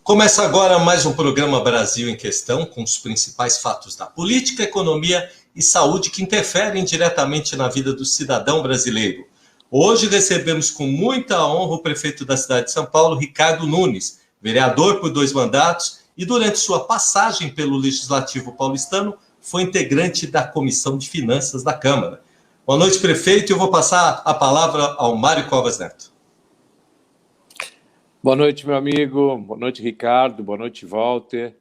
Começa agora mais um programa Brasil em Questão, com os principais fatos da política, economia e saúde que interferem diretamente na vida do cidadão brasileiro. Hoje recebemos com muita honra o prefeito da cidade de São Paulo, Ricardo Nunes, vereador por 2 mandatos e durante sua passagem pelo Legislativo paulistano foi integrante da Comissão de Finanças da Câmara. Boa noite, prefeito. Eu vou passar a palavra ao Mário Covas Neto. Boa noite, meu amigo. Boa noite, Ricardo. Boa noite, Walter.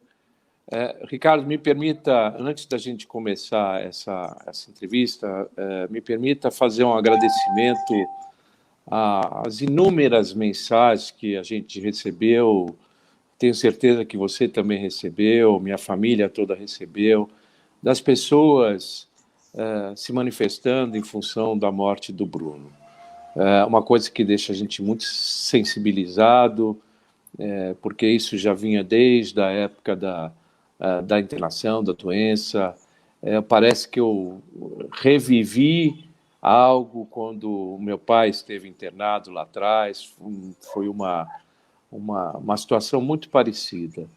Ricardo, me permita, antes da gente começar essa entrevista, me permita fazer um agradecimento às inúmeras mensagens que a gente recebeu. Tenho certeza que você também recebeu, minha família toda recebeu, das pessoas se manifestando em função da morte do Bruno. Uma coisa que deixa a gente muito sensibilizado, porque isso já vinha desde a época da internação, da doença. Parece que eu revivi algo quando o meu pai esteve internado lá atrás. Foi uma situação muito parecida.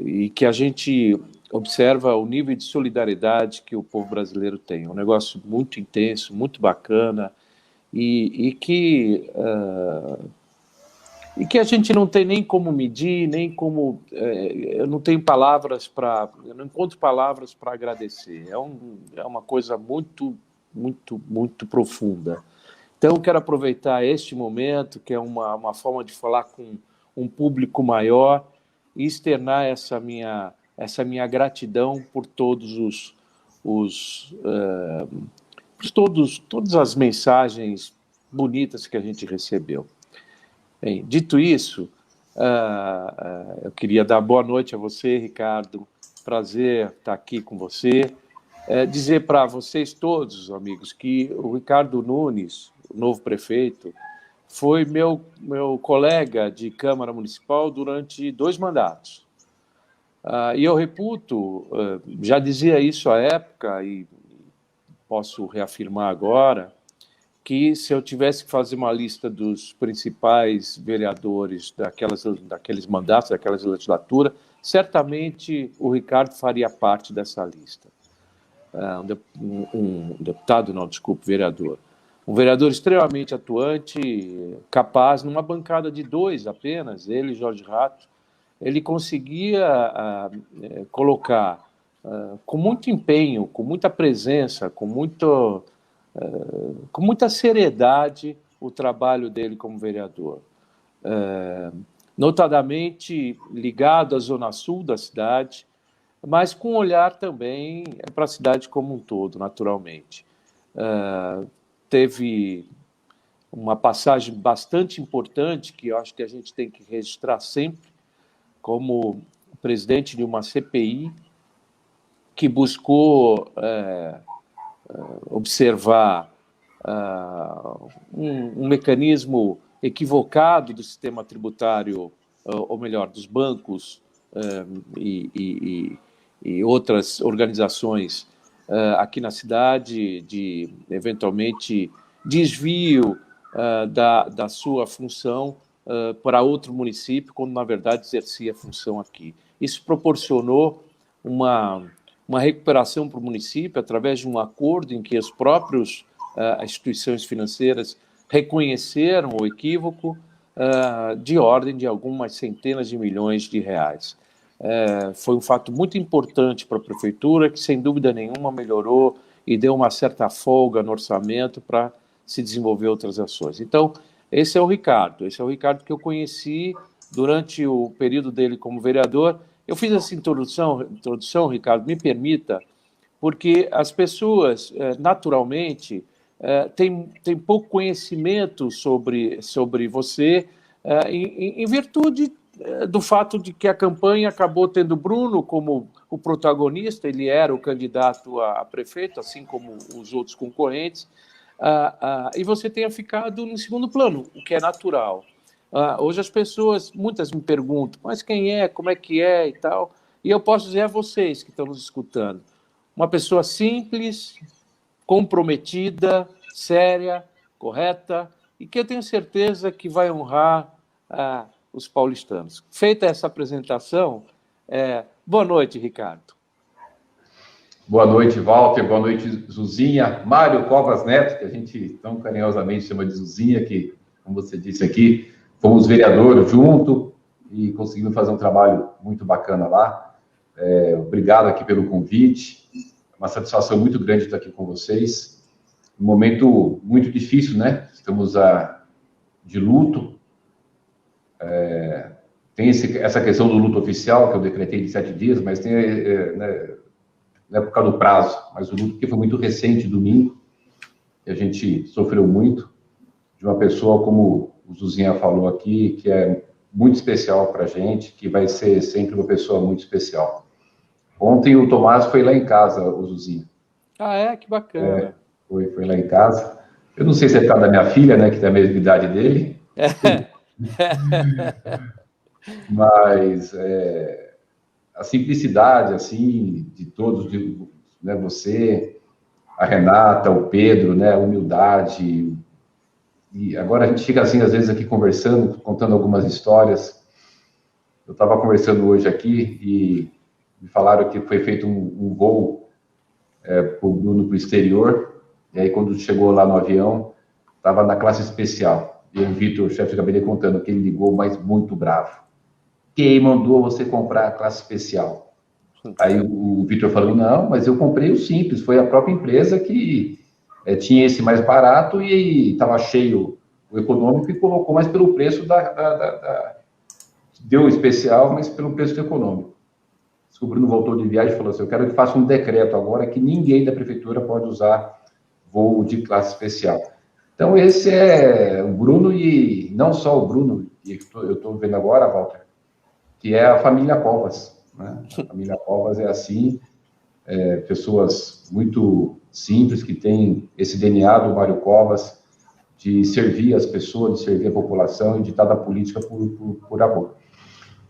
E que a gente observa o nível de solidariedade que o povo brasileiro tem. É um negócio muito intenso, muito bacana, e que a gente não tem nem como medir, nem como... eu não tenho palavras para... eu não encontro palavras para agradecer. É uma coisa muito, muito, muito profunda. Então, eu quero aproveitar este momento, que é uma forma de falar com um público maior, e externar essa minha gratidão por todos todas as mensagens bonitas que a gente recebeu. Bem, dito isso, eu queria dar boa noite a você, Ricardo. Prazer estar aqui com você. Dizer para vocês todos, amigos, que o Ricardo Nunes, o novo prefeito, foi meu colega de Câmara Municipal durante 2 mandatos. E eu reputo, já dizia isso à época, e posso reafirmar agora, que se eu tivesse que fazer uma lista dos principais vereadores daqueles mandatos, daquela legislatura, certamente o Ricardo faria parte dessa lista. Vereador. Um vereador extremamente atuante, capaz, numa bancada de 2 apenas, ele e Jorge Rato, ele conseguia colocar com muito empenho, com muita presença, com muita seriedade o trabalho dele como vereador. Notadamente ligado à zona sul da cidade, mas com um olhar também para a cidade como um todo, naturalmente. Teve uma passagem bastante importante, que eu acho que a gente tem que registrar sempre, como presidente de uma CPI que buscou observar um mecanismo equivocado do sistema tributário, ou melhor, dos bancos e outras organizações aqui na cidade, de, eventualmente, desvio da sua função para outro município, quando, na verdade, exercia a função aqui. Isso proporcionou uma recuperação para o município, através de um acordo em que as próprias instituições financeiras reconheceram o equívoco de ordem de algumas centenas de milhões de reais. Foi um fato muito importante para a prefeitura, que, sem dúvida nenhuma, melhorou e deu uma certa folga no orçamento para se desenvolver outras ações. Então, esse é o Ricardo que eu conheci durante o período dele como vereador. Eu fiz essa introdução, Ricardo, me permita, porque as pessoas, naturalmente, têm pouco conhecimento sobre você, em virtude do fato de que a campanha acabou tendo Bruno como o protagonista. Ele era o candidato a prefeito, assim como os outros concorrentes, e você tenha ficado no segundo plano, o que é natural. Hoje as pessoas, muitas me perguntam, mas quem é, como é que é e tal, e eu posso dizer a vocês que estão nos escutando, uma pessoa simples, comprometida, séria, correta, e que eu tenho certeza que vai honrar os paulistanos. Feita essa apresentação, boa noite, Ricardo. Boa noite, Walter. Boa noite, Zuzinha. Mário Covas Neto, que a gente tão carinhosamente chama de Zuzinha, que, como você disse aqui, fomos vereadores junto e conseguimos fazer um trabalho muito bacana lá. Obrigado aqui pelo convite. É uma satisfação muito grande estar aqui com vocês. Um momento muito difícil, né? Estamos de luto. Tem essa questão do luto oficial, que eu decretei de 7 dias, mas tem... não é por causa do prazo, mas o luto que foi muito recente, domingo, e a gente sofreu muito, de uma pessoa, como o Zuzinha falou aqui, que é muito especial para a gente, que vai ser sempre uma pessoa muito especial. Ontem o Tomás foi lá em casa, o Zuzinha. Que bacana. Foi lá em casa. Eu não sei se é por causa da minha filha, né, que tem a mesma idade dele. Mas... a simplicidade, assim, de todos, né, você, a Renata, o Pedro, né, a humildade. E agora a gente fica, assim, às vezes aqui conversando, contando algumas histórias. Eu estava conversando hoje aqui e me falaram que foi feito um voo para o Bruno para o exterior. E aí, quando chegou lá no avião, estava na classe especial. E o Vitor, o chefe de gabinete, contando que ele ligou, mas muito bravo. Quem mandou você comprar a classe especial? Aí o Vitor falou, não, mas eu comprei o simples, foi a própria empresa que tinha esse mais barato e estava cheio o econômico e colocou mais pelo preço deu o especial, mas pelo preço do econômico. O Bruno voltou de viagem e falou assim, eu quero que faça um decreto agora que ninguém da prefeitura pode usar voo de classe especial. Então esse é o Bruno e não só o Bruno, e eu estou vendo agora, Walter, que é a família Covas, né? A família Covas é assim, pessoas muito simples, que têm esse DNA do Mário Covas, de servir as pessoas, de servir a população e de estar na política por amor.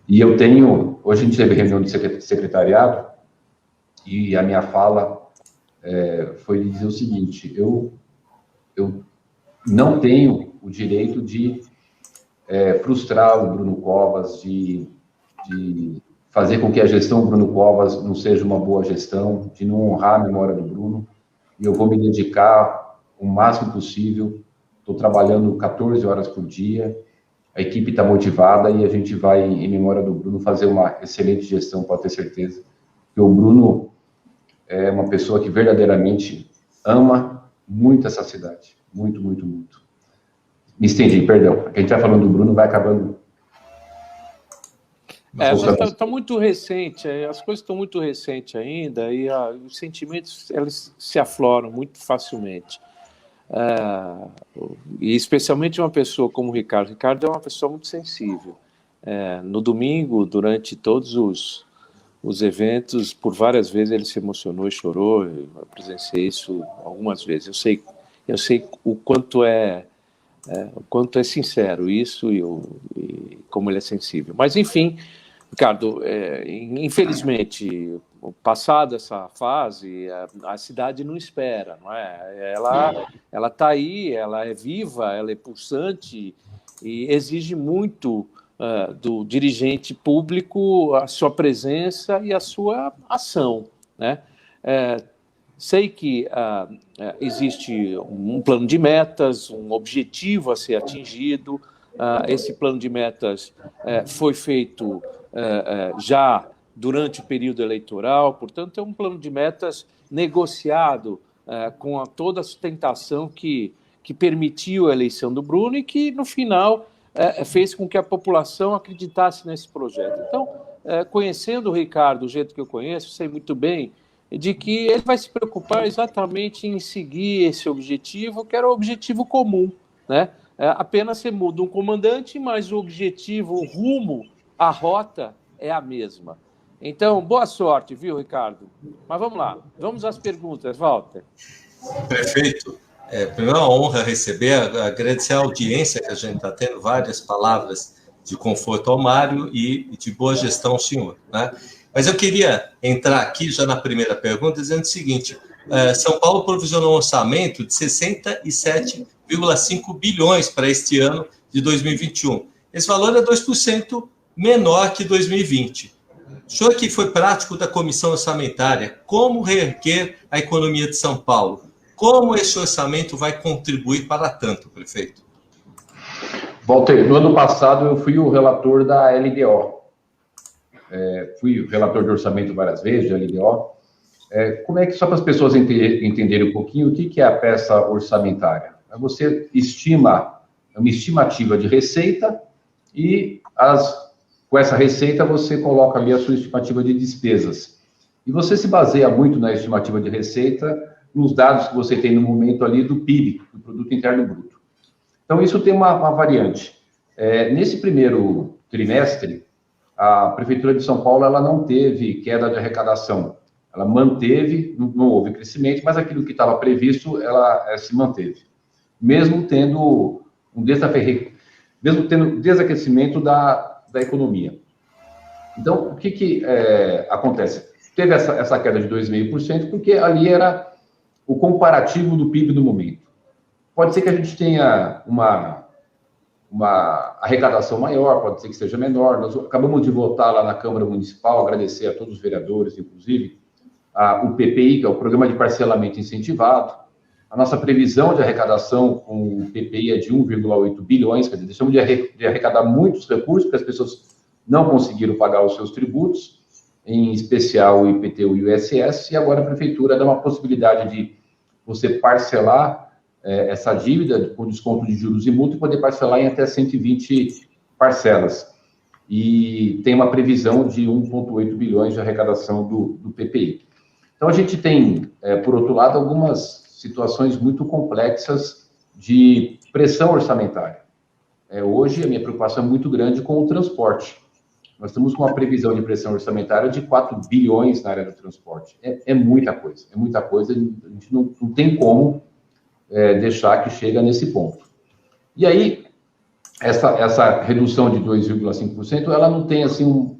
E eu tenho, hoje a gente teve reunião de secretariado, e a minha fala foi de dizer o seguinte, eu não tenho o direito de frustrar o Bruno Covas, de fazer com que a gestão do Bruno Covas não seja uma boa gestão, de não honrar a memória do Bruno, e eu vou me dedicar o máximo possível, estou trabalhando 14 horas por dia, a equipe está motivada e a gente vai, em memória do Bruno, fazer uma excelente gestão, pode ter certeza, porque o Bruno é uma pessoa que verdadeiramente ama muito essa cidade, muito, muito, muito. Me estendi, perdão, a gente vai falando do Bruno, vai acabando... Mas está muito recente, as coisas estão muito recentes ainda e os sentimentos eles se afloram muito facilmente. E especialmente uma pessoa como o Ricardo. Ricardo é uma pessoa muito sensível. No domingo, durante todos os eventos, por várias vezes ele se emocionou e chorou. Eu presenciei isso algumas vezes. Eu sei o quanto é sincero isso e como ele é sensível. Mas, enfim, Ricardo, infelizmente, passada essa fase, a cidade não espera, não é? Ela está aí, ela é viva, ela é pulsante e exige muito do dirigente público a sua presença e a sua ação, né? Sei que existe um plano de metas, um objetivo a ser atingido. Esse plano de metas foi feito já durante o período eleitoral, portanto, é um plano de metas negociado com toda a sustentação que permitiu a eleição do Bruno e que, no final, fez com que a população acreditasse nesse projeto. Então, conhecendo o Ricardo do jeito que eu conheço, sei muito bem de que ele vai se preocupar exatamente em seguir esse objetivo, que era o objetivo comum, né? Apenas você muda um comandante, mas o objetivo, o rumo, a rota é a mesma. Então, boa sorte, viu, Ricardo? Mas vamos lá, vamos às perguntas, Walter. Prefeito, primeiro uma honra receber, agradecer a audiência que a gente está tendo, várias palavras de conforto ao Mário e de boa gestão ao senhor, né? Mas eu queria entrar aqui já na primeira pergunta dizendo o seguinte, São Paulo provisionou um orçamento de 67,5 bilhões para este ano de 2021. Esse valor é 2% menor que 2020. O senhor que foi prático da comissão orçamentária, como reerguer a economia de São Paulo? Como esse orçamento vai contribuir para tanto, prefeito? Walter, no ano passado eu fui o relator da LDO. Fui relator de orçamento várias vezes, de LDO. Como é que, só para as pessoas entenderem um pouquinho, o que é a peça orçamentária? Você estima, é uma estimativa de receita e com essa receita você coloca ali a sua estimativa de despesas. E você se baseia muito na estimativa de receita nos dados que você tem no momento ali do PIB, do Produto Interno Bruto. Então, isso tem uma variante. Nesse primeiro trimestre, a Prefeitura de São Paulo ela não teve queda de arrecadação. Ela manteve, não houve crescimento, mas aquilo que estava previsto, ela se manteve. Mesmo tendo desaquecimento da economia. Então, o que acontece? Teve essa queda de 2,5%, porque ali era o comparativo do PIB do momento. Pode ser que a gente tenha uma arrecadação maior, pode ser que seja menor. Nós acabamos de votar lá na Câmara Municipal, agradecer a todos os vereadores, inclusive, o PPI, que é o Programa de Parcelamento Incentivado. A nossa previsão de arrecadação com o PPI é de 1,8 bilhões, quer dizer, deixamos de arrecadar muitos recursos, porque as pessoas não conseguiram pagar os seus tributos, em especial o IPTU e o ISS, e agora a Prefeitura dá uma possibilidade de você parcelar essa dívida com desconto de juros e multa e poder parcelar em até 120 parcelas. E tem uma previsão de 1,8 bilhões de arrecadação do PPI. Então, a gente tem, por outro lado, algumas situações muito complexas de pressão orçamentária. Hoje, a minha preocupação é muito grande com o transporte. Nós estamos com uma previsão de pressão orçamentária de 4 bilhões na área do transporte. É muita coisa, a gente não tem como deixar que chega nesse ponto. E aí, essa redução de 2,5%, ela não tem, assim,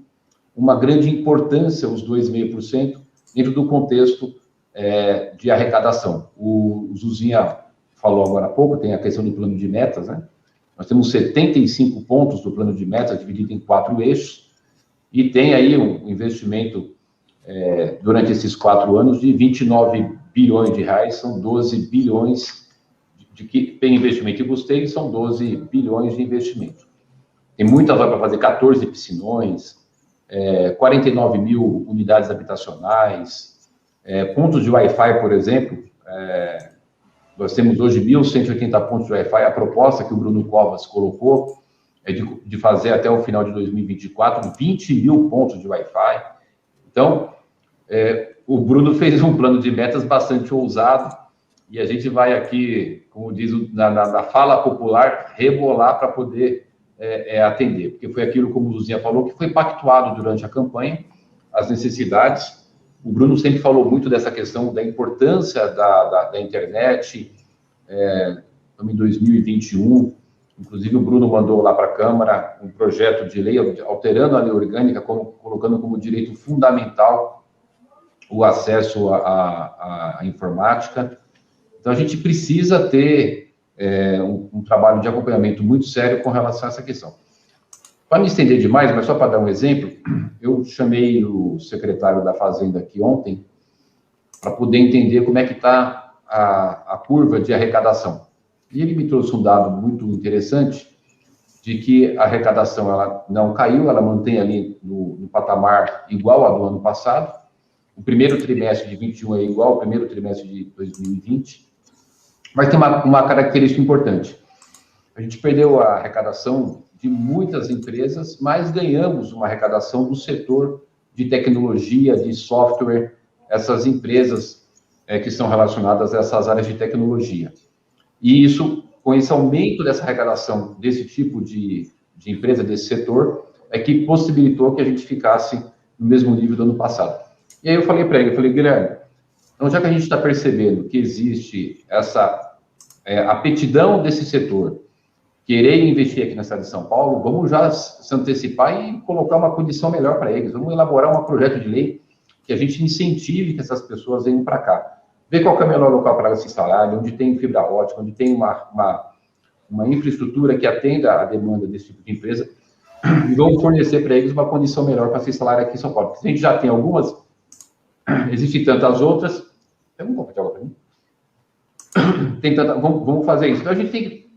uma grande importância, os 2,5%, dentro do contexto de arrecadação. O Zuzinha falou agora há pouco, tem a questão do plano de metas, né? Nós temos 75 pontos do plano de metas, dividido em 4 eixos, e tem aí um investimento, durante esses 4 anos, de 29 bilhões de reais, são 12 bilhões de que tem investimento em custeio, são 12 bilhões de investimento. Tem muitas obras para fazer, 14 piscinões, 49 mil unidades habitacionais, pontos de Wi-Fi, por exemplo, nós temos hoje 1.180 pontos de Wi-Fi. A proposta que o Bruno Covas colocou é de fazer até o final de 2024 20 mil pontos de Wi-Fi. Então, o Bruno fez um plano de metas bastante ousado e a gente vai aqui, como diz na fala popular, rebolar para poder atender, porque foi aquilo, como o Luzinha falou, que foi pactuado durante a campanha, as necessidades. O Bruno sempre falou muito dessa questão da importância da internet. Estamos em 2021, inclusive o Bruno mandou lá para a Câmara um projeto de lei alterando a lei orgânica, colocando como direito fundamental o acesso à informática. Então, a gente precisa ter um trabalho de acompanhamento muito sério com relação a essa questão. Para não estender demais, mas só para dar um exemplo, eu chamei o secretário da Fazenda aqui ontem para poder entender como é que está a curva de arrecadação. E ele me trouxe um dado muito interessante de que a arrecadação ela não caiu, ela mantém ali no patamar igual ao do ano passado. O primeiro trimestre de 2021 é igual ao primeiro trimestre de 2020. Mas tem uma característica importante. A gente perdeu a arrecadação de muitas empresas, mas ganhamos uma arrecadação do setor de tecnologia, de software, essas empresas que estão relacionadas a essas áreas de tecnologia. E isso, com esse aumento dessa arrecadação desse tipo de empresa, desse setor, é que possibilitou que a gente ficasse no mesmo nível do ano passado. E aí eu falei para ele, Guilherme, então já que a gente está percebendo que existe essa aptidão desse setor, querer investir aqui na cidade de São Paulo, vamos já se antecipar e colocar uma condição melhor para eles. Vamos elaborar um projeto de lei que a gente incentive que essas pessoas venham para cá. Ver qual é o melhor local para elas se instalarem, onde tem fibra ótica, onde tem uma infraestrutura que atenda a demanda desse tipo de empresa e vamos fornecer para eles uma condição melhor para se instalar aqui em São Paulo. Porque a gente já tem algumas, existem tantas outras. Tem um pouco de água para mim? Vamos fazer isso. Então, a gente tem que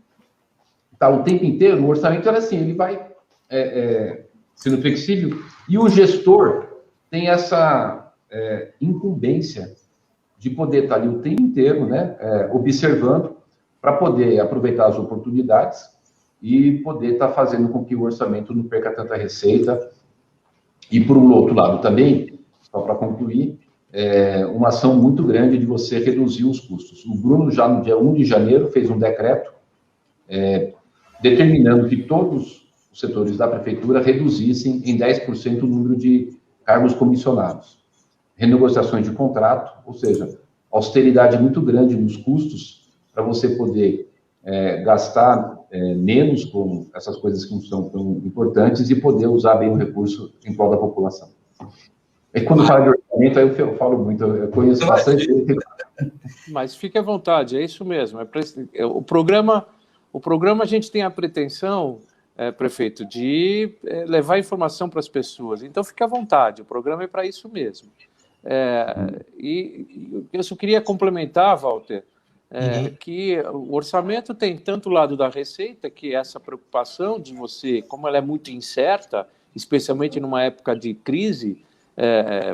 estar o tempo inteiro, o orçamento era assim, ele vai sendo flexível, e o gestor tem essa incumbência de poder estar ali o tempo inteiro, né, observando, para poder aproveitar as oportunidades e poder estar fazendo com que o orçamento não perca tanta receita. E, por um outro lado também, só para concluir, uma ação muito grande de você reduzir os custos. O Bruno, já no dia 1 de janeiro, fez um decreto determinando que todos os setores da prefeitura reduzissem em 10% o número de cargos comissionados. Renegociações de contrato, ou seja, austeridade muito grande nos custos para você poder gastar menos com essas coisas que não são tão importantes e poder usar bem o recurso em prol da população. E quando fala de orçamento, aí eu falo muito, eu conheço bastante. Mas fique à vontade, é isso mesmo. O programa a gente tem a pretensão, prefeito, de levar informação para as pessoas. Então, fique à vontade, o programa é para isso mesmo. E eu só queria complementar, Walter, que o orçamento tem tanto o lado da receita, que é essa preocupação de você, como ela é muito incerta, especialmente numa época de crise,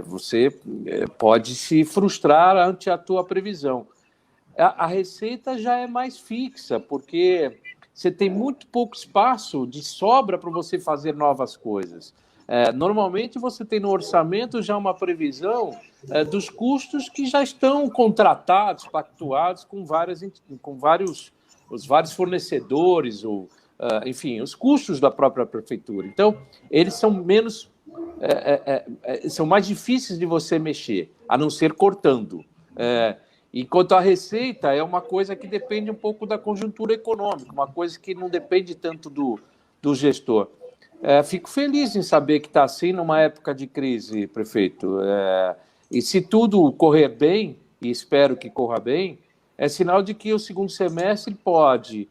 você pode se frustrar ante a tua previsão. A receita já é mais fixa, porque você tem muito pouco espaço de sobra para você fazer novas coisas. Normalmente você tem no orçamento já uma previsão dos custos que já estão contratados, pactuados com os vários fornecedores, ou, enfim, os custos da própria prefeitura. Então, eles são são mais difíceis de você mexer, a não ser cortando. Enquanto a receita é uma coisa que depende um pouco da conjuntura econômica, uma coisa que não depende tanto do gestor. Fico feliz em saber que está assim numa época de crise, prefeito. E se tudo correr bem, e espero que corra bem, é sinal de que o segundo semestre pode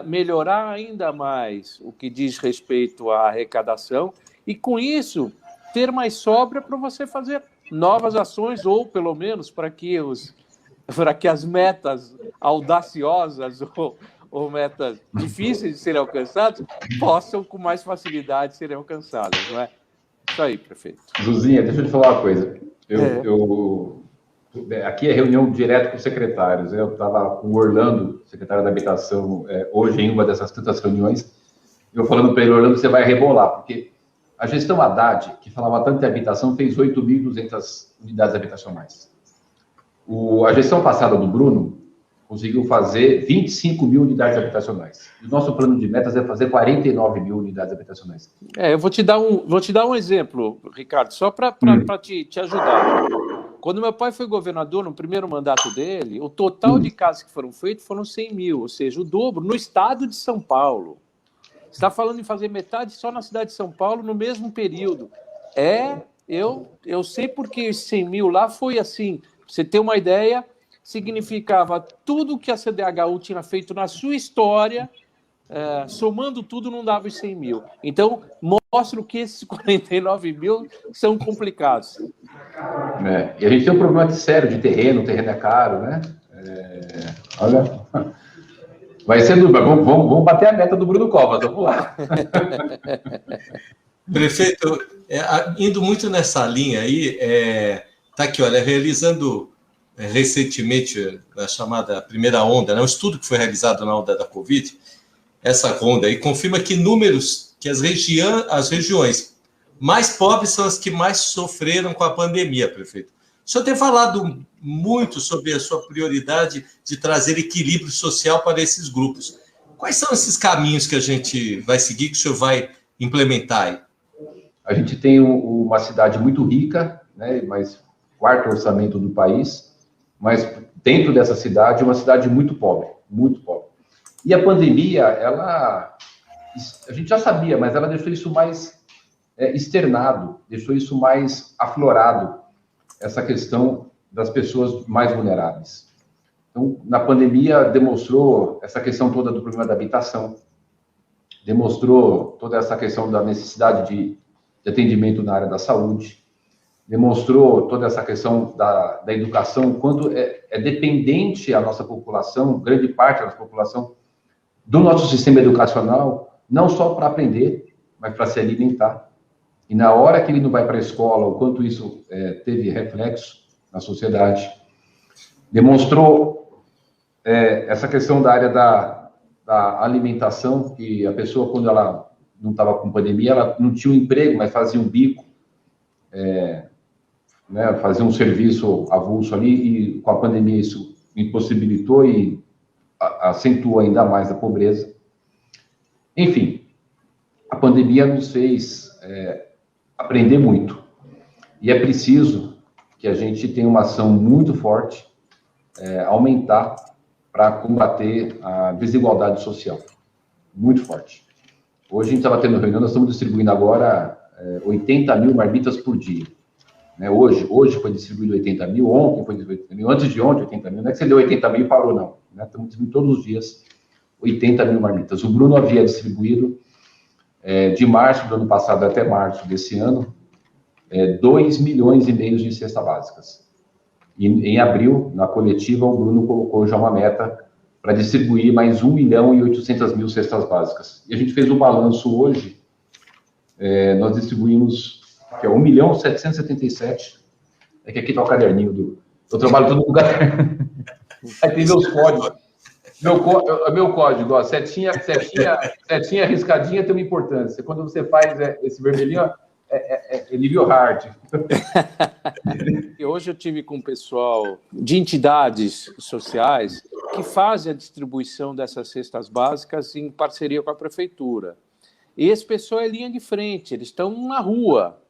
melhorar ainda mais o que diz respeito à arrecadação e, com isso, ter mais sobra para você fazer novas ações, ou, pelo menos, para que as metas audaciosas ou metas difíceis de serem alcançadas possam, com mais facilidade, serem alcançadas, não é? Isso aí, prefeito. Zuzinha, deixa eu te falar uma coisa. Aqui é reunião direto com os secretários. Eu estava com o Orlando, secretário da Habitação, hoje em uma dessas tantas reuniões, eu falando para ele, Orlando, você vai rebolar, porque a gestão Haddad, que falava tanto de habitação, fez 8.200 unidades habitacionais. A gestão passada do Bruno conseguiu fazer 25 mil unidades habitacionais. O nosso plano de metas é fazer 49 mil unidades habitacionais. Eu vou te dar um exemplo, Ricardo, só para te ajudar. Quando meu pai foi governador, no primeiro mandato dele, o total de casas que foram feitas foram 100 mil, ou seja, o dobro, no estado de São Paulo. Você está falando em fazer metade só na cidade de São Paulo no mesmo período. Eu sei porque esses 100 mil lá foi assim. Pra você ter uma ideia, significava tudo que a CDHU tinha feito na sua história, somando tudo, não dava os 100 mil. Então, mostra que esses 49 mil são complicados. E a gente tem um problema sério de terreno, o terreno é caro, né? Olha, vai ser duro, mas vamos bater a meta do Bruno Covas, vamos lá. Prefeito, indo muito nessa linha aí, está aqui, olha, realizando recentemente a chamada primeira onda, né, um estudo que foi realizado na onda da Covid, essa onda aí confirma que as regiões mais pobres são as que mais sofreram com a pandemia, prefeito. O senhor tem falado muito sobre a sua prioridade de trazer equilíbrio social para esses grupos. Quais são esses caminhos que a gente vai seguir, que o senhor vai implementar aí? A gente tem uma cidade muito rica, né, mas quarto orçamento do país, mas dentro dessa cidade, uma cidade muito pobre, muito pobre. E a pandemia, a gente já sabia, mas ela deixou isso mais externado, deixou isso mais aflorado, essa questão das pessoas mais vulneráveis. Então, na pandemia, demonstrou essa questão toda do problema da habitação, demonstrou toda essa questão da necessidade de atendimento na área da saúde, demonstrou toda essa questão da educação, quanto é dependente a nossa população, grande parte da nossa população, do nosso sistema educacional, não só para aprender, mas para se alimentar. E na hora que ele não vai para a escola, o quanto isso teve reflexo na sociedade. Demonstrou essa questão da área da alimentação, que a pessoa, quando ela não estava com pandemia, ela não tinha um emprego, mas fazia um bico, né, fazia um serviço avulso ali, e com a pandemia isso impossibilitou e acentuou ainda mais a pobreza. Enfim, a pandemia nos fez aprender muito. E é preciso que a gente tenha uma ação muito forte, aumentar para combater a desigualdade social. Muito forte. Hoje a gente estava tendo reunião, nós estamos distribuindo agora 80 mil marmitas por dia. Né? Hoje foi distribuído 80 mil, ontem foi distribuído 80 mil, antes de ontem 80 mil. Não é que você deu 80 mil e parou, não. Né? Estamos distribuindo todos os dias 80 mil marmitas. O Bruno havia distribuído, de março do ano passado até março desse ano, 2,5 milhões de cestas básicas. E em abril, na coletiva, o Bruno colocou já uma meta para distribuir mais 1.800.000 cestas básicas. E a gente fez o balanço hoje, nós distribuímos 1.777.000, é que aqui está o caderninho eu trabalho todo lugar. Aí tem meus códigos. Meu código, ó, setinha riscadinha tem uma importância. Quando você faz esse vermelhinho, é nível hard. Hoje eu tive com o pessoal de entidades sociais que fazem a distribuição dessas cestas básicas em parceria com a prefeitura. E esse pessoal é linha de frente, eles estão na rua.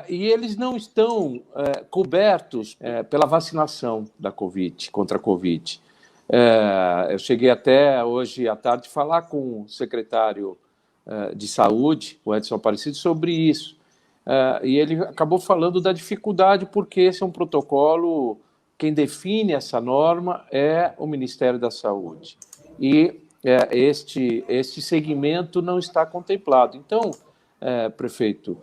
E eles não estão cobertos pela vacinação da Covid, contra a Covid. Eu cheguei até hoje à tarde falar com o secretário de Saúde, o Edson Aparecido, sobre isso. E ele acabou falando da dificuldade, porque esse é um protocolo, quem define essa norma é o Ministério da Saúde. E este segmento não está contemplado. Então, prefeito,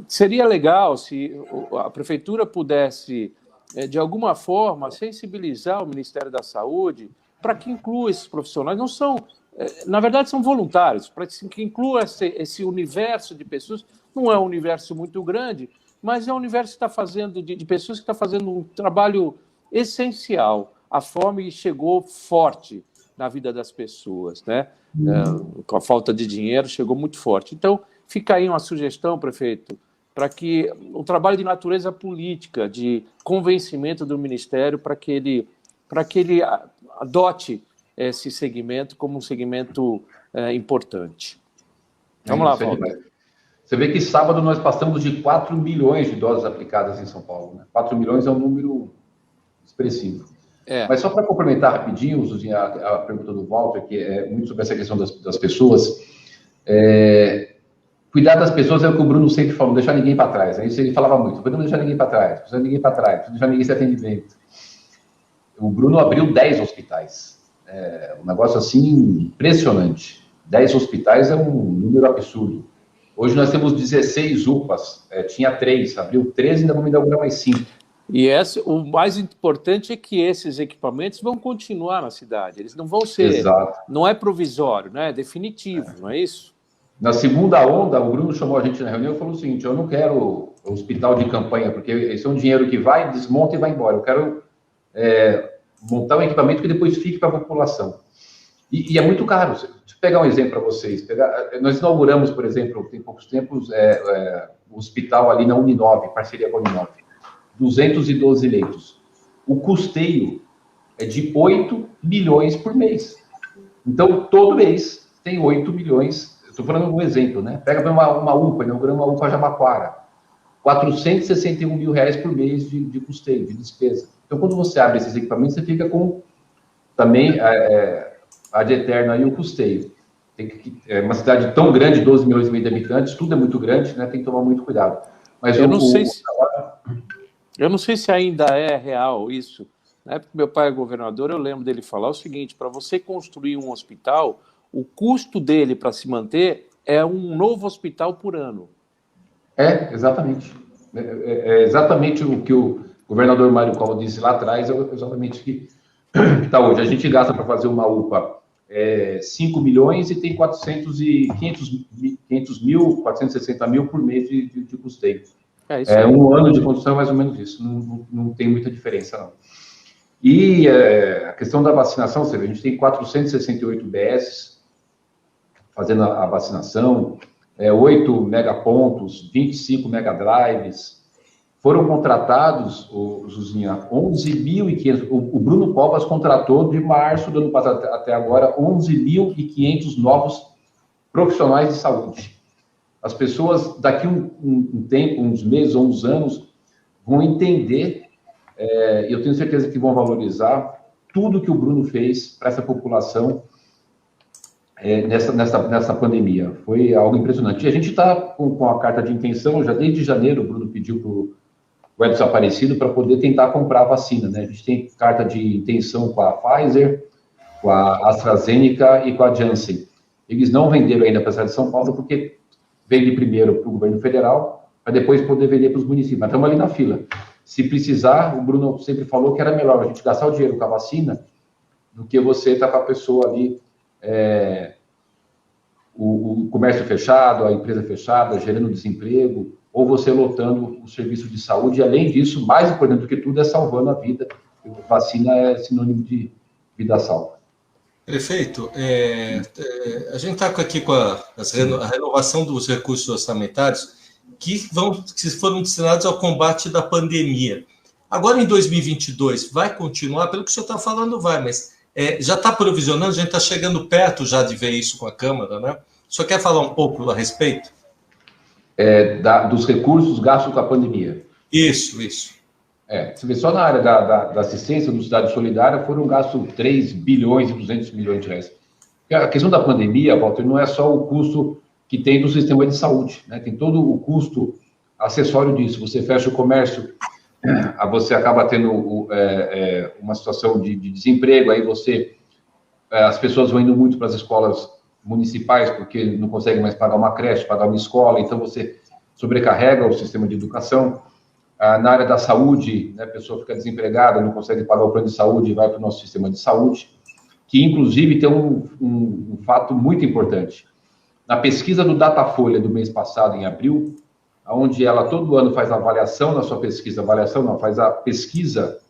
seria legal se a prefeitura pudesse, de alguma forma, sensibilizar o Ministério da Saúde para que inclua esses profissionais. Não são, na verdade, são voluntários, para que inclua esse universo de pessoas. Não é um universo muito grande, mas é um universo que está fazendo, de pessoas que estão fazendo um trabalho essencial. A fome chegou forte na vida das pessoas, né? Com a falta de dinheiro, chegou muito forte. Então, fica aí uma sugestão, prefeito, para que o trabalho de natureza política, de convencimento do Ministério, para que ele adote esse segmento como um segmento importante. Vamos lá, Walter. Você vê que sábado nós passamos de 4 milhões de doses aplicadas em São Paulo. Né? 4 milhões é um número expressivo. Mas só para complementar rapidinho, Zuzinha, a pergunta do Walter, que é muito sobre essa questão das pessoas, cuidar das pessoas é o que o Bruno sempre falou, não deixar ninguém para trás. Isso ele falava muito, não deixar ninguém para trás, não deixar ninguém para trás, não deixar ninguém sem atendimento. O Bruno abriu 10 hospitais. Um negócio assim impressionante. 10 hospitais é um número absurdo. Hoje nós temos 16 UPAs, tinha 3, abriu 13 e ainda vamos inaugurar mais 5. E o mais importante é que esses equipamentos vão continuar na cidade, eles não vão ser, Exato. Não é provisório, né? É definitivo, não é isso? Na segunda onda, o Bruno chamou a gente na reunião e falou o seguinte: eu não quero hospital de campanha, porque esse é um dinheiro que vai, desmonta e vai embora. Eu quero montar um equipamento que depois fique para a população. E é muito caro. Deixa eu pegar um exemplo para vocês. Nós inauguramos, por exemplo, tem poucos tempos, o hospital ali na Uninove, parceria com a Uninove. 212 leitos. O custeio é de 8 milhões por mês. Então, todo mês tem 8 milhões. Estou falando um exemplo, né? Pega uma UPA, inauguramos uma UPA Jabaquara. 461 mil reais por mês de custeio, de despesa. Então, quando você abre esses equipamentos, você fica com também ad eterno aí o custeio. Uma cidade tão grande, 12 milhões e meio de habitantes, tudo é muito grande, né? Tem que tomar muito cuidado. Mas eu não sei se ainda é real isso, Na época que meu pai é governador, eu lembro dele falar o seguinte: para você construir um hospital, o custo dele para se manter é um novo hospital por ano. Exatamente. É exatamente o que o governador Mário Covas disse lá atrás, é exatamente o que está hoje. A gente gasta para fazer uma UPA 5 milhões e tem 500 mil, 460 mil por mês de custeio. Um ano de construção é mais ou menos isso, não tem muita diferença, não. E a questão da vacinação, você vê, a gente tem 468 BS fazendo a vacinação, 8 megapontos, 25 megadrives. Foram contratados, Zuzinha, 11.500. O Bruno Covas contratou de março do ano passado até agora 11.500 novos profissionais de saúde. As pessoas, daqui um tempo, uns meses ou uns anos, vão entender, e eu tenho certeza que vão valorizar tudo que o Bruno fez para essa população nessa pandemia. Foi algo impressionante. E a gente está com a carta de intenção, já desde janeiro, o Bruno pediu para o Edson Aparecido para poder tentar comprar a vacina, né? A gente tem carta de intenção com a Pfizer, com a AstraZeneca e com a Janssen. Eles não venderam ainda para a cidade de São Paulo, porque vende primeiro para o governo federal, para depois poder vender para os municípios. Mas estamos ali na fila. Se precisar, o Bruno sempre falou que era melhor a gente gastar o dinheiro com a vacina do que você estar com a pessoa ali, o comércio fechado, a empresa fechada, gerando desemprego, ou você lotando o serviço de saúde. E, além disso, mais importante do que tudo, é salvando a vida. A vacina é sinônimo de vida salva. Prefeito, a gente está aqui com a renovação dos recursos orçamentários que foram destinados ao combate da pandemia. Agora, em 2022, vai continuar? Pelo que o senhor está falando, vai, mas já está provisionando, a gente está chegando perto já de ver isso com a Câmara, né? O senhor quer falar um pouco a respeito? Dos recursos gastos com a pandemia. Isso. Você vê, só na área da assistência do Cidade Solidária foram gastos 3 bilhões e 200 milhões de reais. Porque a questão da pandemia, Walter, não é só o custo que tem do sistema de saúde, né? Tem todo o custo acessório disso. Você fecha o comércio, você acaba tendo uma situação de desemprego, aí as pessoas vão indo muito para as escolas municipais porque não conseguem mais pagar uma creche, pagar uma escola, então você sobrecarrega o sistema de educação. Na área da saúde, né, a pessoa fica desempregada, não consegue pagar o plano de saúde e vai para o nosso sistema de saúde, que inclusive tem um fato muito importante. Na pesquisa do Datafolha do mês passado, em abril, onde ela todo ano faz a avaliação na sua pesquisa, faz a pesquisa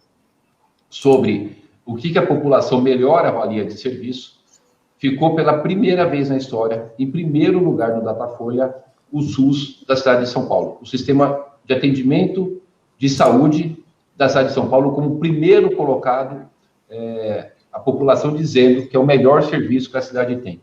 sobre o que a população melhor avalia de serviço, ficou pela primeira vez na história, em primeiro lugar no Datafolha, o SUS da cidade de São Paulo. O sistema de atendimento de saúde da cidade de São Paulo como primeiro colocado, a população dizendo que é o melhor serviço que a cidade tem.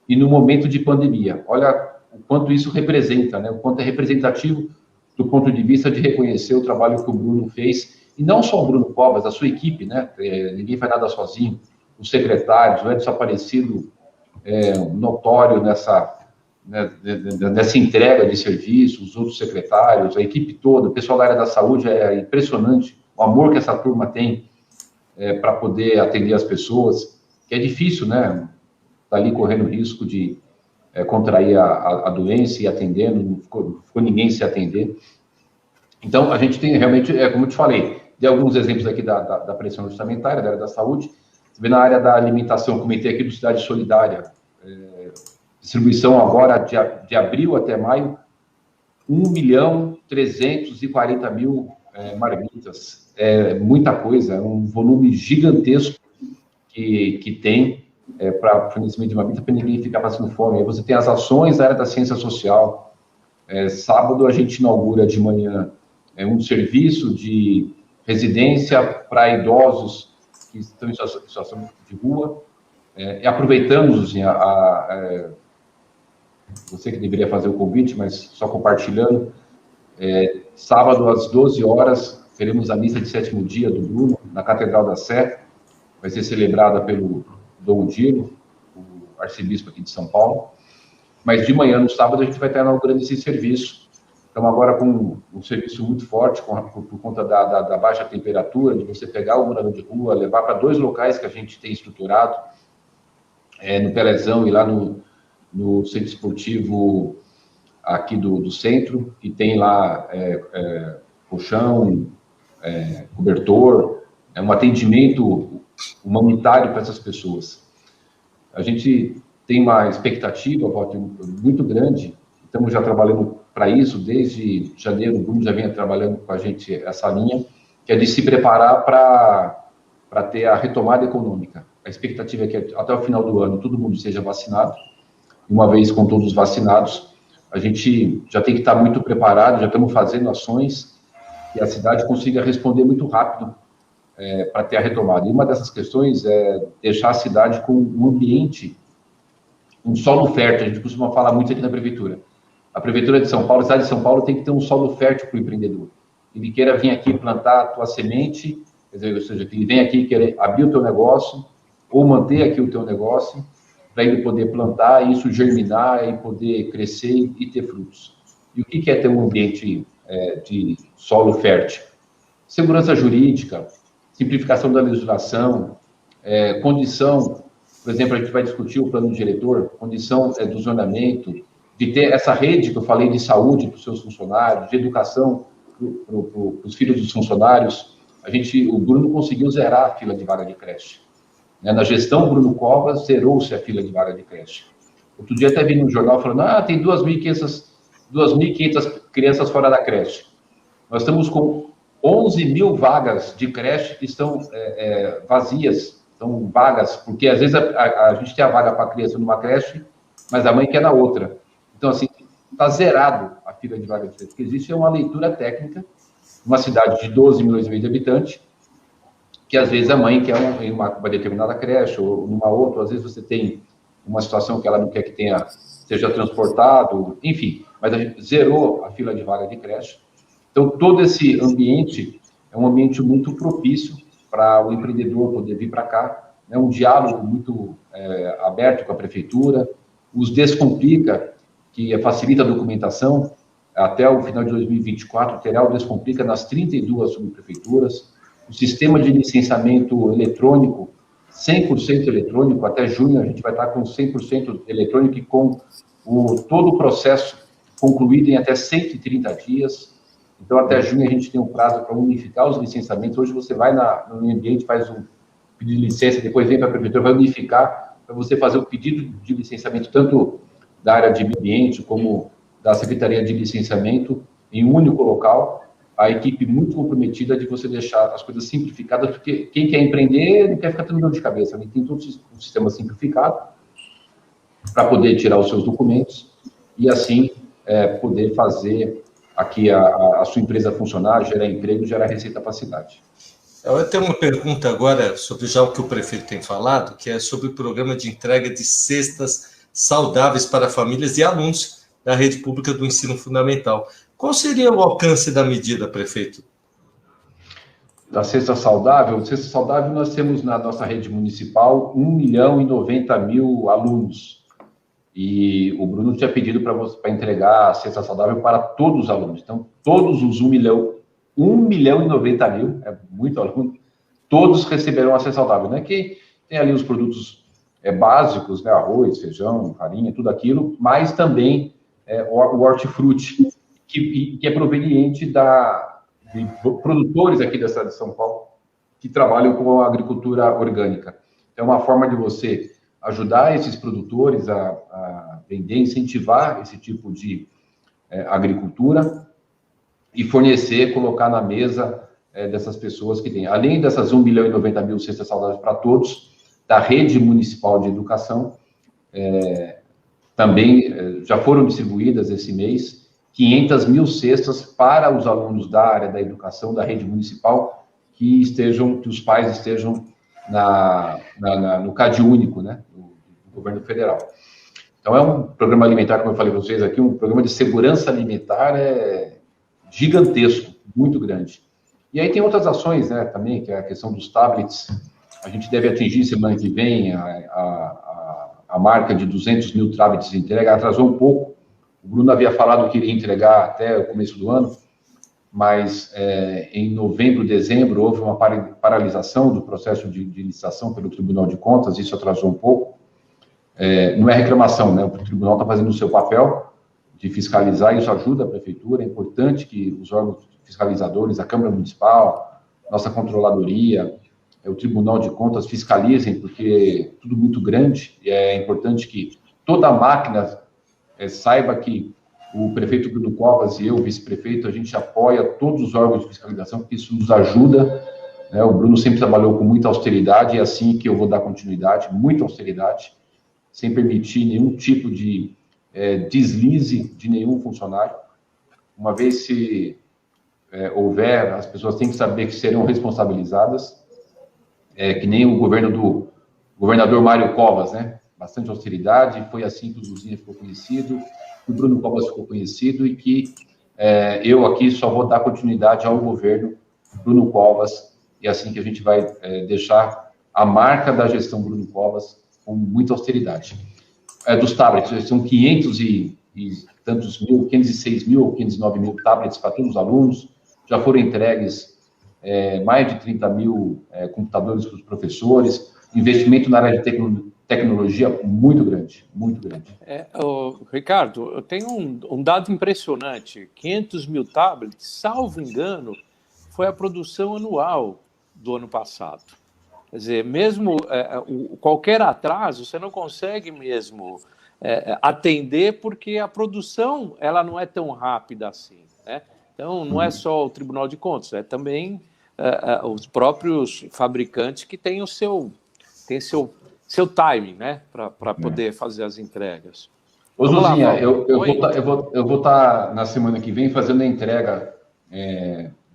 E no momento de pandemia, olha o quanto isso representa, né? O quanto é representativo do ponto de vista de reconhecer o trabalho que o Bruno fez, e não só o Bruno Covas, a sua equipe, né? Ninguém faz nada sozinho, os secretários, o Edson Aparecido, notório nessa entrega de serviços, os outros secretários, a equipe toda, o pessoal da área da saúde, é impressionante o amor que essa turma tem para poder atender as pessoas, que é difícil, né? Tá ali correndo risco de contrair a doença e atendendo, não ficou ninguém se atender. Então, a gente tem realmente, como eu te falei, de alguns exemplos aqui da pressão orçamentária, da área da saúde. Você vê na área da alimentação, comentei aqui do Cidade Solidária, distribuição agora de abril até maio, 1.340.000 marmitas. É muita coisa, é um volume gigantesco que tem para fornecimento de marmita, para ninguém ficar passando fome. Aí você tem as ações da área da ciência social. Sábado a gente inaugura de manhã um serviço de residência para idosos que estão em situação de rua. E aproveitamos, assim, você que deveria fazer o convite, mas só compartilhando, sábado às 12 horas, teremos a missa de sétimo dia do Bruno, na Catedral da Sé, vai ser celebrada pelo Dom Dilo, o arcebispo aqui de São Paulo, mas de manhã, no sábado, a gente vai estar inaugurando esse serviço Estamos agora com um serviço muito forte por conta da baixa temperatura, de você pegar o morador de rua, levar para 2 locais que a gente tem estruturado, no Pelezão e lá no centro esportivo aqui do centro, que tem lá colchão, cobertor, um atendimento humanitário para essas pessoas. A gente tem uma expectativa, Walter, muito grande. Estamos já trabalhando para isso desde janeiro. O Bruno já vinha trabalhando com a gente essa linha, que é de se preparar para ter a retomada econômica. A expectativa é que até o final do ano todo mundo seja vacinado. E uma vez com todos vacinados, a gente já tem que estar muito preparado, já estamos fazendo ações que a cidade consiga responder muito rápido para ter a retomada. E uma dessas questões é deixar a cidade com um ambiente, um solo fértil. A gente costuma falar muito aqui na prefeitura. A prefeitura de São Paulo, a cidade de São Paulo tem que ter um solo fértil para o empreendedor. Ele queira vir aqui plantar a tua semente, quer dizer, ou seja, que ele vem aqui querer abrir o teu negócio ou manter aqui o teu negócio, para ele poder plantar, isso germinar e poder crescer e ter frutos. E o que é ter um ambiente de solo fértil? Segurança jurídica, simplificação da legislação, condição, por exemplo, a gente vai discutir o plano diretor, condição do zonamento, de ter essa rede que eu falei de saúde para os seus funcionários, de educação para os filhos dos funcionários. O Bruno conseguiu zerar a fila de vaga de creche. Na gestão Bruno Covas, zerou-se a fila de vaga de creche. Outro dia até vi no jornal falando, tem 2.500 crianças fora da creche. Nós estamos com 11.000 vagas de creche que estão vazias, estão vagas, porque às vezes a gente tem a vaga para a criança numa creche, mas a mãe quer na outra. Então, assim, está zerado a fila de vaga de creche. O que existe é uma leitura técnica, uma cidade de 12 milhões e meio de habitantes, que às vezes a mãe quer em uma determinada creche, ou numa outra, às vezes você tem uma situação que ela não quer que seja transportado, enfim, mas a gente zerou a fila de vaga de creche. Então, todo esse ambiente é um ambiente muito propício para o empreendedor poder vir para cá, um diálogo muito aberto com a prefeitura, os Descomplica, que facilita a documentação, até o final de 2024 terá o Descomplica nas 32 subprefeituras, o sistema de licenciamento eletrônico, 100% eletrônico, até junho a gente vai estar com 100% eletrônico e com todo o processo concluído em até 130 dias. Então, até junho a gente tem um prazo para unificar os licenciamentos. Hoje você vai no meio ambiente, faz um pedido de licença, depois vem para a prefeitura, vai unificar para você fazer o pedido de licenciamento, tanto da área de meio ambiente como da Secretaria de Licenciamento, em um único local. A equipe muito comprometida de você deixar as coisas simplificadas, porque quem quer empreender não quer ficar tendo dor de cabeça, né? Tem todo um sistema simplificado para poder tirar os seus documentos e, assim, poder fazer aqui a sua empresa funcionar, gerar emprego, gerar receita para a cidade. Eu tenho uma pergunta agora sobre já o que o prefeito tem falado, que é sobre o programa de entrega de cestas saudáveis para famílias e alunos da rede pública do ensino fundamental. Qual seria o alcance da medida, prefeito? Da cesta saudável nós temos na nossa rede municipal 1.090.000 alunos. E o Bruno tinha pedido para entregar a cesta saudável para todos os alunos. Então, todos os 1.090.000, é muito aluno, todos receberão a cesta saudável. Né? Que tem ali os produtos básicos, né? Arroz, feijão, farinha, tudo aquilo, mas também o hortifruti, que é proveniente de produtores aqui da cidade de São Paulo que trabalham com a agricultura orgânica. É uma forma de você ajudar esses produtores a vender, incentivar esse tipo de agricultura e fornecer, colocar na mesa dessas pessoas que têm. Além dessas 1.090.000 cestas saudáveis para todos, da rede municipal de educação, também já foram distribuídas esse mês 500.000 cestas para os alunos da área da educação, da rede municipal, que os pais estejam no CAD único, né, do governo federal. Então, é um programa alimentar, como eu falei para vocês aqui, um programa de segurança alimentar gigantesco, muito grande. E aí tem outras ações, né, também, que é a questão dos tablets. A gente deve atingir semana que vem a marca de 200.000 tablets de entrega, atrasou um pouco O Bruno havia falado que iria entregar até o começo do ano, mas em novembro, dezembro, houve uma paralisação do processo de licitação pelo Tribunal de Contas, isso atrasou um pouco. Não é reclamação, né? O Tribunal está fazendo o seu papel de fiscalizar, isso ajuda a Prefeitura, é importante que os órgãos fiscalizadores, a Câmara Municipal, nossa Controladoria, o Tribunal de Contas fiscalizem, porque é tudo muito grande, e é importante que toda a máquina saiba que o prefeito Bruno Covas e eu, vice-prefeito, a gente apoia todos os órgãos de fiscalização, porque isso nos ajuda, né? O Bruno sempre trabalhou com muita austeridade, e é assim que eu vou dar continuidade, muita austeridade, sem permitir nenhum tipo de deslize de nenhum funcionário. Uma vez se houver, as pessoas têm que saber que serão responsabilizadas, que nem o governo do governador Mário Covas, né? Bastante austeridade, foi assim que o Luzinha ficou conhecido, que o Bruno Covas ficou conhecido, e que eu aqui só vou dar continuidade ao governo Bruno Covas, e assim que a gente vai deixar a marca da gestão Bruno Covas com muita austeridade. Dos tablets, são 500 e tantos mil, 506 mil ou 509 mil tablets para todos os alunos, já foram entregues mais de 30 mil computadores para os professores, investimento na área de tecnologia muito grande, muito grande. Ricardo, eu tenho um dado impressionante, 500 mil tablets, salvo engano, foi a produção anual do ano passado. Quer dizer, mesmo qualquer atraso, você não consegue mesmo atender, porque a produção ela não é tão rápida assim, né? Então, não é só o Tribunal de Contas, é também os próprios fabricantes que têm o seu timing, né, para poder fazer as entregas. Ô, Zuzinha, eu vou estar na semana que vem fazendo a entrega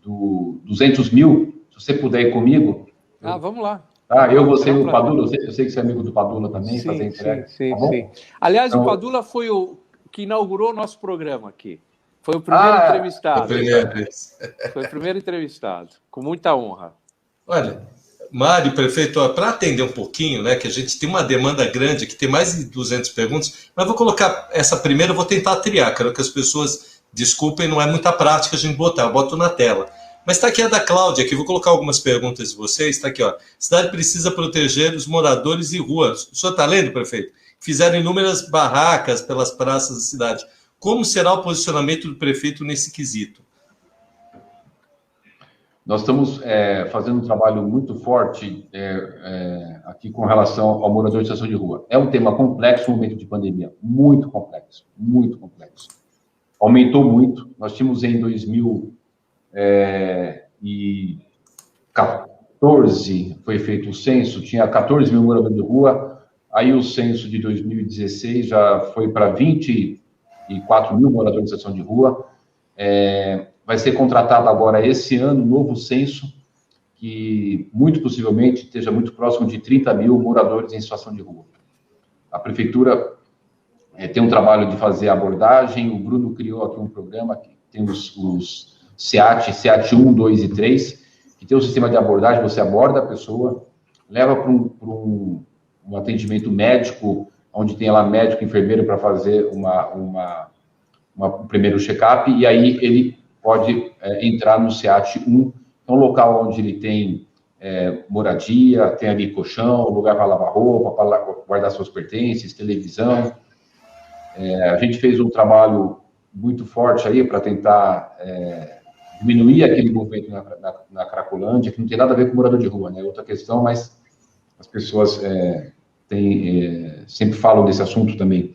do 200 mil, se você puder ir comigo. Vamos lá. Você e o Padula, eu sei que você é amigo do Padula também, sim, fazer a entrega. Sim. Aliás, então, o Padula foi o que inaugurou o nosso programa aqui. Foi o primeiro entrevistado. Foi o primeiro entrevistado, com muita honra. Olha, Mário, prefeito, para atender um pouquinho, né, que a gente tem uma demanda grande, que tem mais de 200 perguntas, mas vou colocar essa primeira, vou tentar triar, quero que as pessoas desculpem, não é muita prática a gente botar, eu boto na tela. Mas está aqui a da Cláudia, que vou colocar algumas perguntas de vocês, está aqui, ó. Cidade precisa proteger os moradores e ruas. O senhor está lendo, prefeito? Fizeram inúmeras barracas pelas praças da cidade. Como será o posicionamento do prefeito nesse quesito? Nós estamos fazendo um trabalho muito forte aqui com relação ao morador de situação de rua. É um tema complexo no momento de pandemia, muito complexo, muito complexo. Aumentou muito. Nós tínhamos em 2014, foi feito o censo, tinha 14 mil moradores de rua, aí o censo de 2016 já foi para 24 mil moradores de situação de rua. Vai ser contratado agora esse ano um novo censo, que muito possivelmente esteja muito próximo de 30 mil moradores em situação de rua. A Prefeitura tem um trabalho de fazer abordagem, o Bruno criou aqui um programa, que tem os SEAT 1, 2 e 3, que tem um sistema de abordagem, você aborda a pessoa, leva para um atendimento médico, onde tem lá médico, enfermeiro para fazer um primeiro check-up, e aí ele pode entrar no SEAT 1, é um local onde ele tem moradia, tem ali colchão, lugar para lavar roupa, para guardar seus pertences, televisão. A gente fez um trabalho muito forte aí para tentar diminuir aquele movimento na Cracolândia, que não tem nada a ver com morador de rua, né? É outra questão, mas as pessoas sempre falam desse assunto também,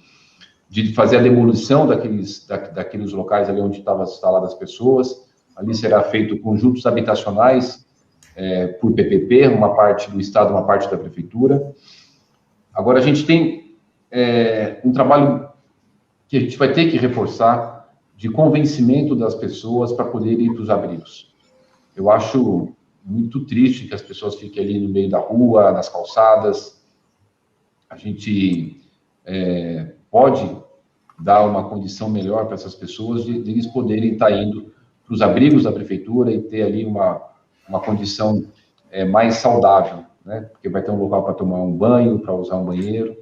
de fazer a demolição daqueles locais ali onde estavam instaladas as pessoas. Ali será feito conjuntos habitacionais por PPP, uma parte do Estado, uma parte da Prefeitura. Agora, a gente tem um trabalho que a gente vai ter que reforçar, de convencimento das pessoas para poder ir para os abrigos. Eu acho muito triste que as pessoas fiquem ali no meio da rua, nas calçadas. A gente pode dar uma condição melhor para essas pessoas de eles poderem estar indo para os abrigos da Prefeitura e ter ali uma condição mais saudável, né? Porque vai ter um local para tomar um banho, para usar um banheiro.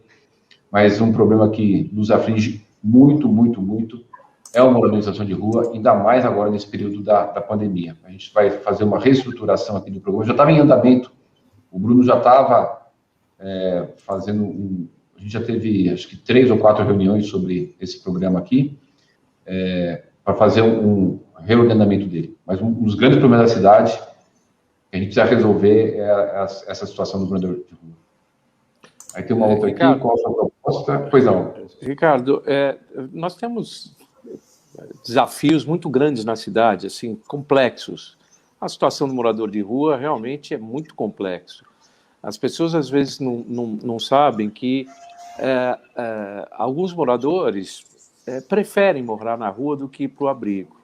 Mas um problema que nos aflige muito, muito, muito, é uma moradorização de rua, ainda mais agora nesse período da pandemia. A gente vai fazer uma reestruturação aqui do programa, já estava em andamento, o Bruno já estava fazendo a gente já teve, acho que 3 ou 4 reuniões sobre esse programa aqui, para fazer um reordenamento dele. Mas um dos grandes problemas da cidade que a gente precisa resolver é essa situação do morador de rua. Aí tem uma outra Ricardo, aqui, qual a sua proposta? Pois não. Ricardo, nós temos desafios muito grandes na cidade, assim, complexos. A situação do morador de rua realmente é muito complexo. As pessoas, às vezes, não sabem que alguns moradores preferem morar na rua do que ir para o abrigo.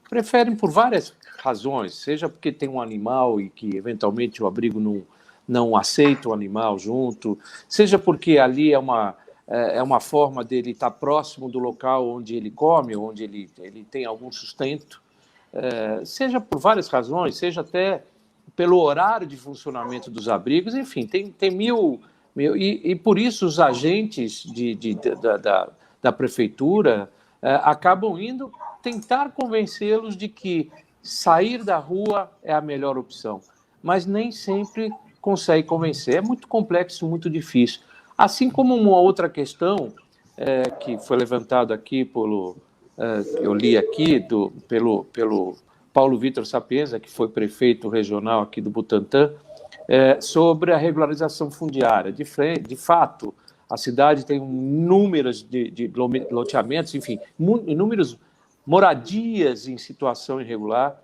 Preferem por várias razões, seja porque tem um animal e que, eventualmente, o abrigo não aceita o animal junto, seja porque ali é uma forma dele estar próximo do local onde ele come, onde ele tem algum sustento, seja por várias razões, seja até pelo horário de funcionamento dos abrigos, enfim, tem mil e por isso os agentes da prefeitura acabam indo tentar convencê-los de que sair da rua é a melhor opção, mas nem sempre consegue convencer. É muito complexo, muito difícil. Assim como uma outra questão que foi levantada aqui eu li aqui pelo Paulo Vitor Sapienza, que foi prefeito regional aqui do Butantã, sobre a regularização fundiária. De fato, a cidade tem números de loteamentos, enfim, inúmeras moradias em situação irregular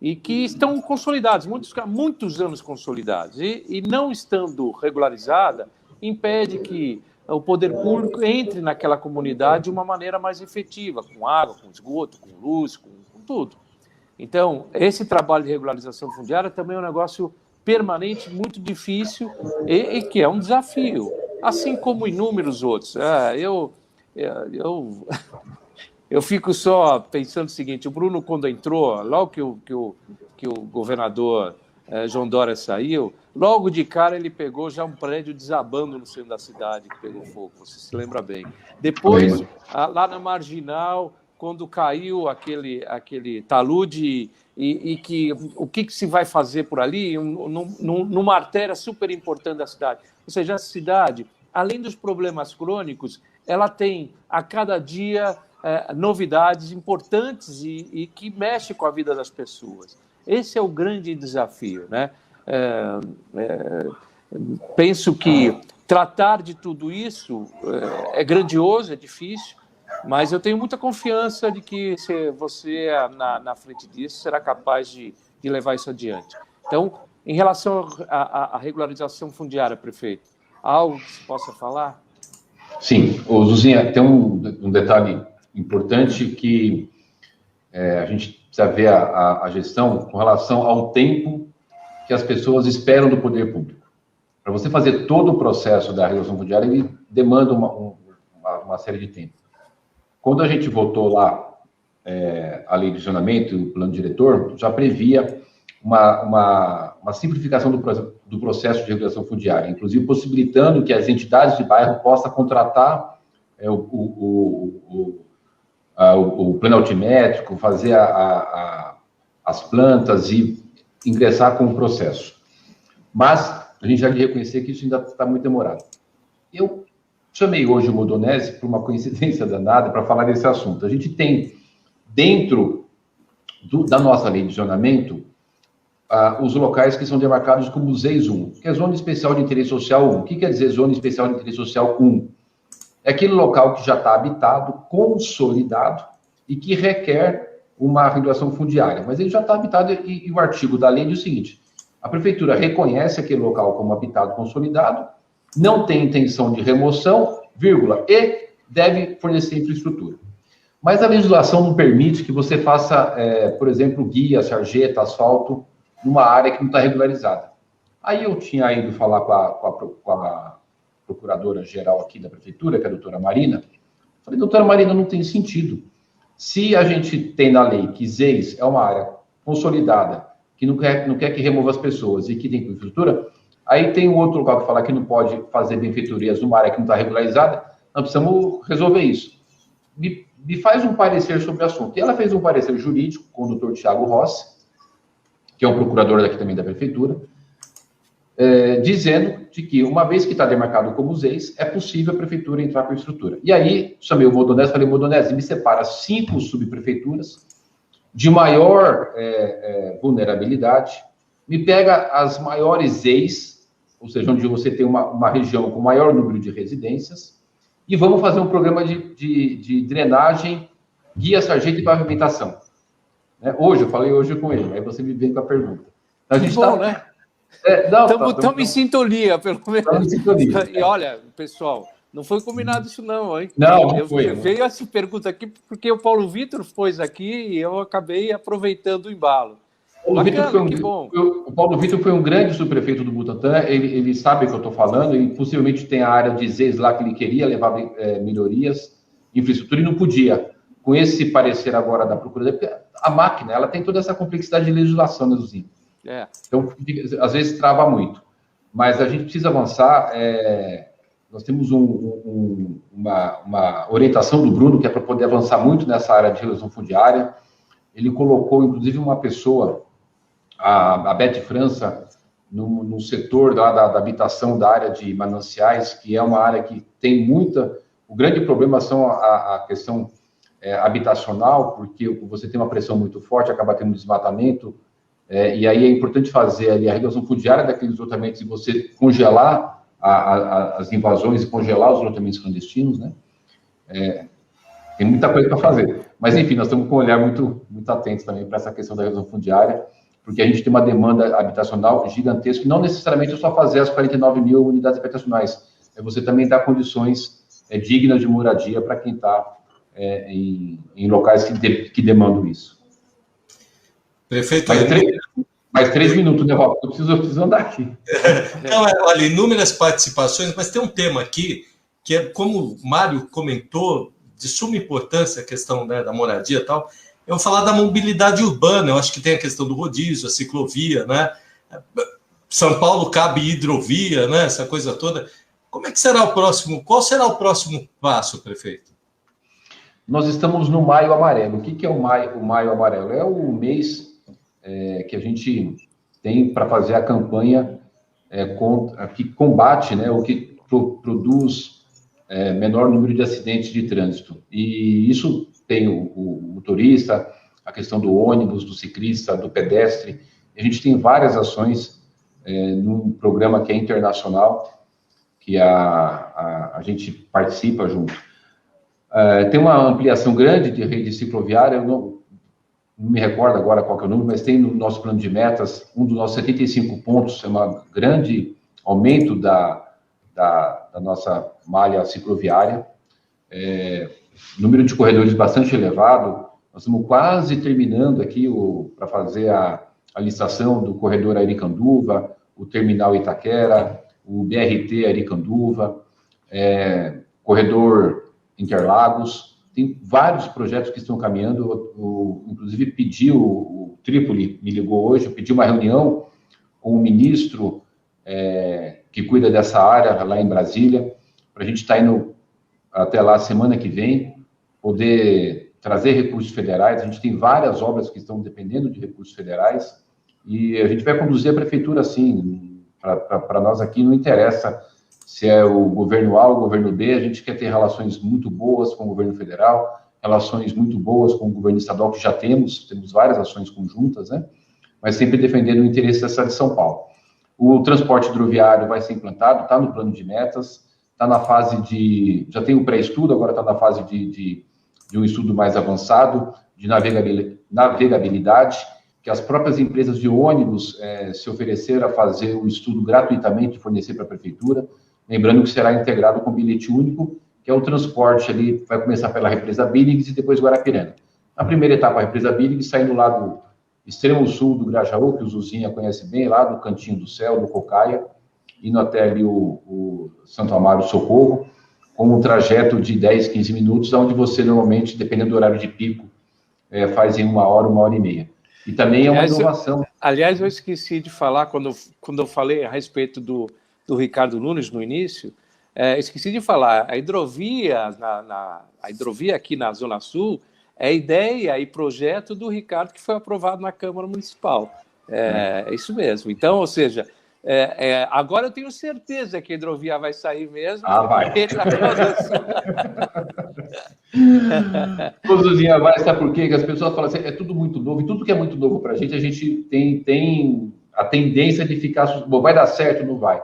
e que estão consolidados, muitos anos consolidados. E não estando regularizada, impede que o poder público entre naquela comunidade de uma maneira mais efetiva, com água, com esgoto, com luz, com tudo. Então, esse trabalho de regularização fundiária também é um negócio permanente, muito difícil e que é um desafio, assim como inúmeros outros. Eu fico só pensando o seguinte, o Bruno, quando entrou, logo que o governador João Dória saiu, logo de cara ele pegou já um prédio desabando no centro da cidade, que pegou fogo, você se lembra bem. Depois, lá na Marginal, quando caiu aquele talude e o que se vai fazer por ali, numa artéria super importante da cidade. Ou seja, a cidade, além dos problemas crônicos, ela tem a cada dia novidades importantes e que mexem com a vida das pessoas. Esse é o grande desafio, né? Penso que tratar de tudo isso é grandioso, é difícil, mas eu tenho muita confiança de que você, na frente disso, será capaz de levar isso adiante. Então, em relação à regularização fundiária, prefeito, algo que se possa falar? Sim, Zuzinha, tem um detalhe importante que a gente precisa ver a gestão com relação ao tempo que as pessoas esperam do poder público. Para você fazer todo o processo da regulação fundiária, ele demanda uma série de tempo. Quando a gente votou lá a lei de zonamento e o plano diretor, já previa uma simplificação do processo de regulação fundiária, inclusive possibilitando que as entidades de bairro possam contratar o plano altimétrico, fazer as plantas e ingressar com o processo. Mas a gente já tem que reconhecer que isso ainda está muito demorado. Eu chamei hoje o Modonese, por uma coincidência danada, para falar desse assunto. A gente tem, dentro da nossa lei de zonamento, os locais que são demarcados como ZEIS 1, que é Zona Especial de Interesse Social 1. O que quer dizer Zona Especial de Interesse Social 1? É aquele local que já está habitado, consolidado, e que requer uma regulação fundiária. Mas ele já está habitado e o artigo da lei diz o seguinte: a prefeitura reconhece aquele local como habitado consolidado, não tem intenção de remoção, vírgula, e deve fornecer infraestrutura. Mas a legislação não permite que você faça, por exemplo, guia, sarjeta, asfalto, numa área que não está regularizada. Aí eu tinha ido falar com a procuradora-geral aqui da prefeitura, que é a doutora Marina. Falei, doutora Marina, não tem sentido. Se a gente tem na lei que ZEIS é uma área consolidada, que não quer que remova as pessoas e que tem infraestrutura, aí tem um outro local que fala que não pode fazer benfeitorias numa área que não está regularizada, nós precisamos resolver isso. me faz um parecer sobre o assunto. E ela fez um parecer jurídico com o doutor Tiago Rossi, que é um procurador daqui também da prefeitura, dizendo de que, uma vez que está demarcado como ZEIS, é possível a prefeitura entrar com a estrutura. E aí, chamei o Modonese e falei, Modonese, me separa 5 subprefeituras de maior vulnerabilidade, me pega as maiores ZEIS, ou seja, onde você tem uma região com maior número de residências, e vamos fazer um programa de drenagem, guia, sarjeta e pavimentação. Hoje, eu falei hoje com ele, aí você me vem com a pergunta. A gente está... né? Estamos em sintonia, pelo menos. Estamos em sintonia. E olha, pessoal, não foi combinado isso não, hein? Não foi. Veio essa pergunta aqui porque o Paulo Vitor pôs aqui e eu acabei aproveitando o embalo. O Paulo Vitor foi um grande subprefeito do Butantã, ele sabe o que eu estou falando, e possivelmente tem a área de ZEIS lá que ele queria levar melhorias, infraestrutura, e não podia. Com esse parecer agora da Procuradoria, a máquina, ela tem toda essa complexidade de legislação, né, Zuzinho? Então, às vezes, trava muito. Mas a gente precisa avançar. Nós temos uma orientação do Bruno, que é para poder avançar muito nessa área de regulação fundiária. Ele colocou, inclusive, uma pessoa, a Beth França, no setor da habitação, da área de mananciais, que é uma área que tem muita... O grande problema são a questão habitacional, porque você tem uma pressão muito forte, acaba tendo desmatamento, e aí é importante fazer ali a regulação fundiária daqueles lotamentos e você congelar as invasões e congelar os lotamentos clandestinos, né? Tem muita coisa para fazer. Mas, enfim, nós estamos com um olhar muito atento também para essa questão da regulação fundiária, porque a gente tem uma demanda habitacional gigantesca, e não necessariamente é só fazer as 49 mil unidades habitacionais, você também dar condições dignas de moradia para quem está em locais que demandam isso. Prefeito... Mais 3 minutos, né, Rob? Eu preciso andar aqui. Não, olha, inúmeras participações, mas tem um tema aqui que é, como o Mário comentou, de suma importância a questão, né, da moradia e tal. Eu vou falar da mobilidade urbana. Eu acho que tem a questão do rodízio, a ciclovia, né? São Paulo cabe hidrovia, né? Essa coisa toda. Como é que será o próximo? Qual será o próximo passo, prefeito? Nós estamos no Maio Amarelo. O que é o Maio Amarelo? É o mês que a gente tem para fazer a campanha que combate, né, o que produz menor número de acidentes de trânsito. E isso tem o motorista, a questão do ônibus, do ciclista, do pedestre. A gente tem várias ações num programa que é internacional, que a gente participa junto. Tem uma ampliação grande de rede cicloviária, eu não me recordo agora qual que é o número, mas tem no nosso plano de metas, um dos nossos 75 pontos, é um grande aumento da nossa malha cicloviária, número de corredores bastante elevado. Nós estamos quase terminando aqui para fazer a licitação do corredor Aricanduva, o terminal Itaquera, o BRT Aricanduva, corredor Interlagos. Tem vários projetos que estão caminhando. Inclusive, o Trípoli me ligou hoje, eu pedi uma reunião com o ministro que cuida dessa área lá em Brasília, para a gente estar indo até lá semana que vem, poder trazer recursos federais. A gente tem várias obras que estão dependendo de recursos federais, e a gente vai conduzir a prefeitura assim. Para nós aqui não interessa se é o governo A ou o governo B, a gente quer ter relações muito boas com o governo federal, relações muito boas com o governo estadual, que já temos várias ações conjuntas, né? Mas sempre defendendo o interesse da cidade de São Paulo. O transporte hidroviário vai ser implantado, está no plano de metas, está na fase já tem o pré-estudo, agora está na fase de um estudo mais avançado, de navegabilidade, que as próprias empresas de ônibus se ofereceram a fazer o estudo gratuitamente e fornecer para a prefeitura. Lembrando que será integrado com bilhete único, que é o transporte ali, vai começar pela represa Billings e depois Guarapiranga. Na primeira etapa, a represa Billings, saindo lá do extremo sul do Grajaú, que o Zuzinha conhece bem, lá do Cantinho do Céu, do Cocaia, indo até ali o Santo Amaro Socorro, com um trajeto de 10, 15 minutos, onde você normalmente, dependendo do horário de pico, faz em 1 hora, 1h30. E também é uma inovação. Aliás, eu esqueci de falar, quando eu falei a respeito do Ricardo Nunes no início, Esqueci de falar, a hidrovia, a hidrovia aqui na Zona Sul é ideia e projeto do Ricardo, que foi aprovado na Câmara Municipal. É isso mesmo. Então, ou seja, agora eu tenho certeza que a hidrovia vai sair mesmo. Vai. Ele na Zona Sul. Zuzinha, vai, sabe por quê? Que as pessoas falam assim, é tudo muito novo, e tudo que é muito novo para a gente tem a tendência de ficar, bom, vai dar certo ou não vai?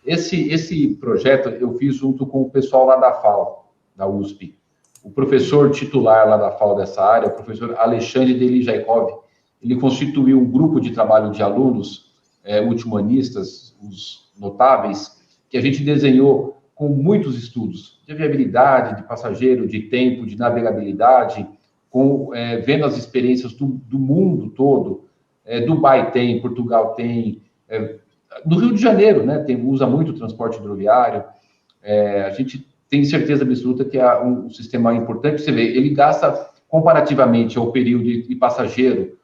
Esse projeto eu fiz junto com o pessoal lá da FAO, da USP. O professor titular lá da FAO dessa área, o professor Alexandre Delijaikov, ele constituiu um grupo de trabalho de alunos ultimanistas, os notáveis, que a gente desenhou com muitos estudos de viabilidade, de passageiro, de tempo, de navegabilidade, vendo as experiências do mundo todo. Dubai tem, Portugal tem, no Rio de Janeiro, né, usa muito o transporte hidroviário. A gente tem certeza absoluta que é um sistema importante. Você vê, ele gasta, comparativamente ao período de passageiro,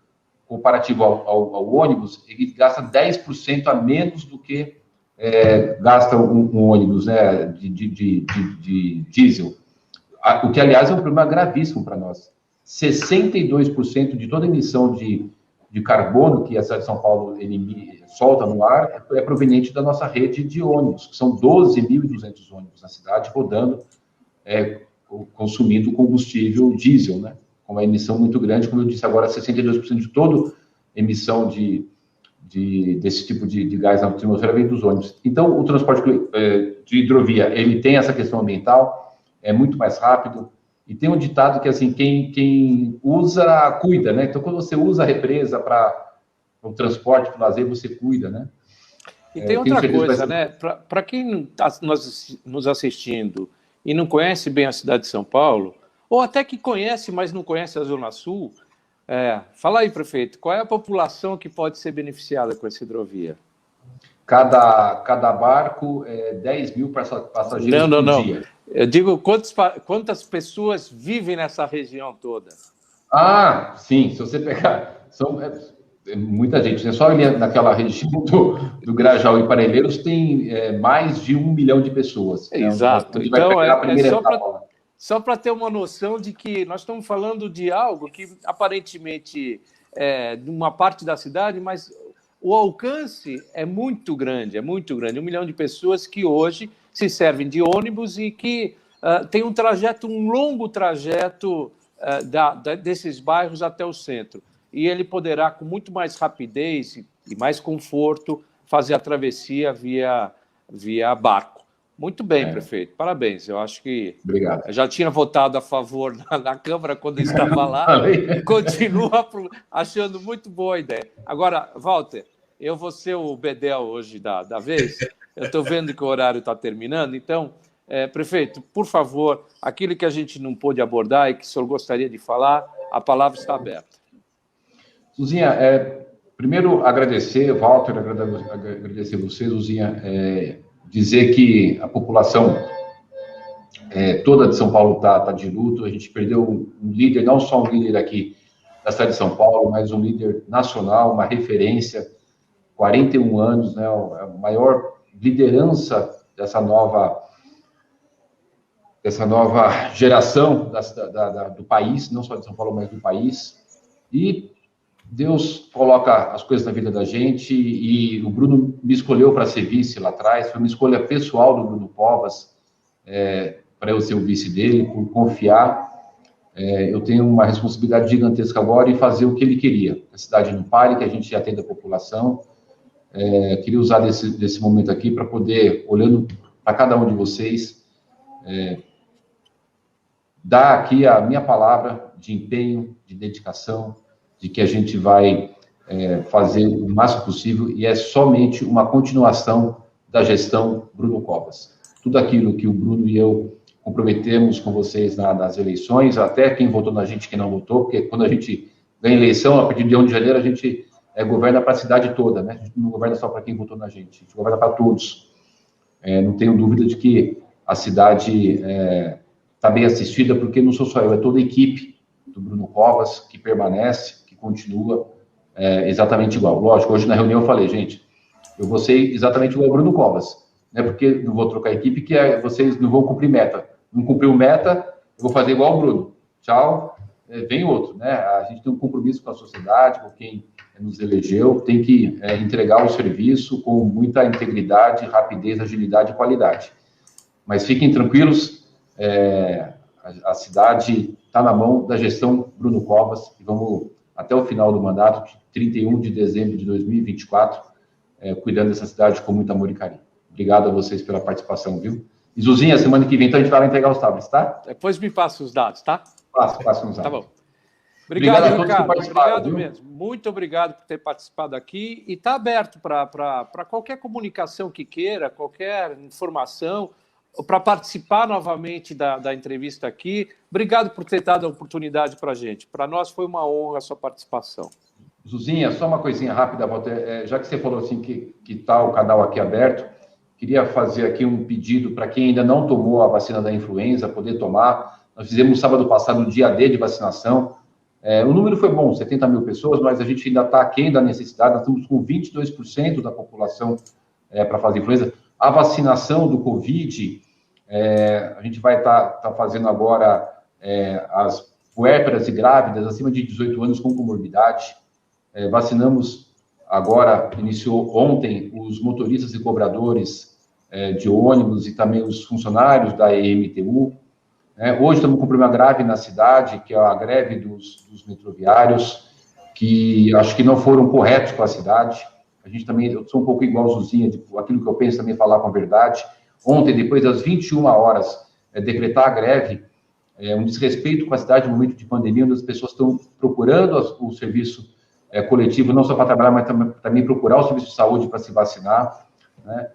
comparativo ao ônibus, ele gasta 10% a menos do que gasta um ônibus, né, de diesel. O que, aliás, é um problema gravíssimo para nós. 62% de toda emissão de carbono que a cidade de São Paulo solta no ar é proveniente da nossa rede de ônibus, que são 12.200 ônibus na cidade, rodando, consumindo combustível diesel, né? Com uma emissão muito grande, como eu disse agora, 62% de toda emissão desse tipo de gás na atmosfera vem dos ônibus. Então, o transporte de hidrovia, ele tem essa questão ambiental, é muito mais rápido, e tem um ditado que, assim, quem usa, cuida, né? Então, quando você usa a represa para o transporte, para o lazer, você cuida, né? E tem outra coisa, né? Para quem está nos assistindo e não conhece bem a cidade de São Paulo, ou até que conhece, mas não conhece a Zona Sul, fala aí, prefeito, qual é a população que pode ser beneficiada com essa hidrovia? Cada barco, 10 mil passageiros por dia. Eu digo, quantas pessoas vivem nessa região toda? Sim, se você pegar... muita gente, né? Só ali naquela região do Grajaú e Parelheiros tem mais de 1 milhão de pessoas. Exato. Então, só para ter uma noção de que nós estamos falando de algo que aparentemente de uma parte da cidade, mas o alcance é muito grande, 1 milhão de pessoas que hoje se servem de ônibus e que tem um longo trajeto desses bairros até o centro. E ele poderá, com muito mais rapidez e mais conforto, fazer a travessia via barco. Muito bem, prefeito. Parabéns. Eu acho que Obrigado. Eu já tinha votado a favor na Câmara quando eu estava lá e continuo achando muito boa a ideia. Agora, Walter, eu vou ser o bedel hoje da vez. Eu estou vendo que o horário está terminando. Então, prefeito, por favor, aquilo que a gente não pôde abordar e que o senhor gostaria de falar, a palavra está aberta. Zuzinha, primeiro agradecer, Walter, agradecer você, Zuzinha, dizer que a população toda de São Paulo está de luto. A gente perdeu um líder, não só um líder aqui da cidade de São Paulo, mas um líder nacional, uma referência, 41 anos, né, a maior liderança dessa nova geração do país, não só de São Paulo, mas do país. E Deus coloca as coisas na vida da gente, e o Bruno me escolheu para ser vice lá atrás, foi uma escolha pessoal do Bruno Covas, para eu ser o vice dele, por confiar. Eu tenho uma responsabilidade gigantesca agora em fazer o que ele queria, que a cidade não pare, que a gente atenda a população. Queria usar desse momento aqui para poder, olhando para cada um de vocês, dar aqui a minha palavra de empenho, de dedicação, de que a gente vai fazer o máximo possível, e é somente uma continuação da gestão Bruno Covas. Tudo aquilo que o Bruno e eu comprometemos com vocês nas eleições, até quem votou na gente, quem não votou, porque quando a gente ganha eleição, a partir de 1 de janeiro, a gente governa para a cidade toda, né? A gente não governa só para quem votou na gente, a gente governa para todos. Não tenho dúvida de que a cidade está bem assistida, porque não sou só eu, é toda a equipe do Bruno Covas que permanece, que continua exatamente igual. Lógico, hoje na reunião eu falei, gente, eu vou ser exatamente igual ao Bruno Covas, né, porque não vou trocar a equipe, que vocês não vão cumprir meta. Não cumpriu meta, eu vou fazer igual o Bruno. Tchau, vem outro, né? A gente tem um compromisso com a sociedade, com quem nos elegeu, tem que entregar o serviço com muita integridade, rapidez, agilidade e qualidade. Mas fiquem tranquilos, a cidade está na mão da gestão Bruno Covas e vamos, até o final do mandato, de 31 de dezembro de 2024, cuidando dessa cidade com muito amor e carinho. Obrigado a vocês pela participação, viu? E Zuzinha, semana que vem, então, a gente vai lá entregar os tablets, tá? Depois me passa os dados, tá? Passa uns dados. Tá bom. Obrigado, a todos Ricardo. que participaram, Obrigado viu? mesmo. Muito obrigado por ter participado aqui. E está aberto para qualquer comunicação que queira, qualquer informação, para participar novamente da entrevista aqui. Obrigado por ter dado a oportunidade para a gente. Para nós foi uma honra a sua participação. Zuzinha, só uma coisinha rápida, Walter. Já que você falou assim que está o canal aqui aberto, queria fazer aqui um pedido para quem ainda não tomou a vacina da influenza, poder tomar. Nós fizemos sábado passado o dia D de vacinação. O número foi bom, 70 mil pessoas, mas a gente ainda está aquém da necessidade. Nós estamos com 22% da população para fazer influenza. A vacinação do Covid, a gente vai estar fazendo agora as puérperas e grávidas acima de 18 anos com comorbidade. Vacinamos agora, iniciou ontem, os motoristas e cobradores de ônibus e também os funcionários da EMTU. Hoje estamos com um problema grave na cidade, que é a greve dos metroviários, que acho que não foram corretos com a cidade. A gente também, eu sou um pouco igual Zuzinha, aquilo que eu penso também falar com a verdade. Ontem, depois das 21 horas, decretar a greve, um desrespeito com a cidade no momento de pandemia, onde as pessoas estão procurando o serviço coletivo, não só para trabalhar, mas também procurar o serviço de saúde para se vacinar, né?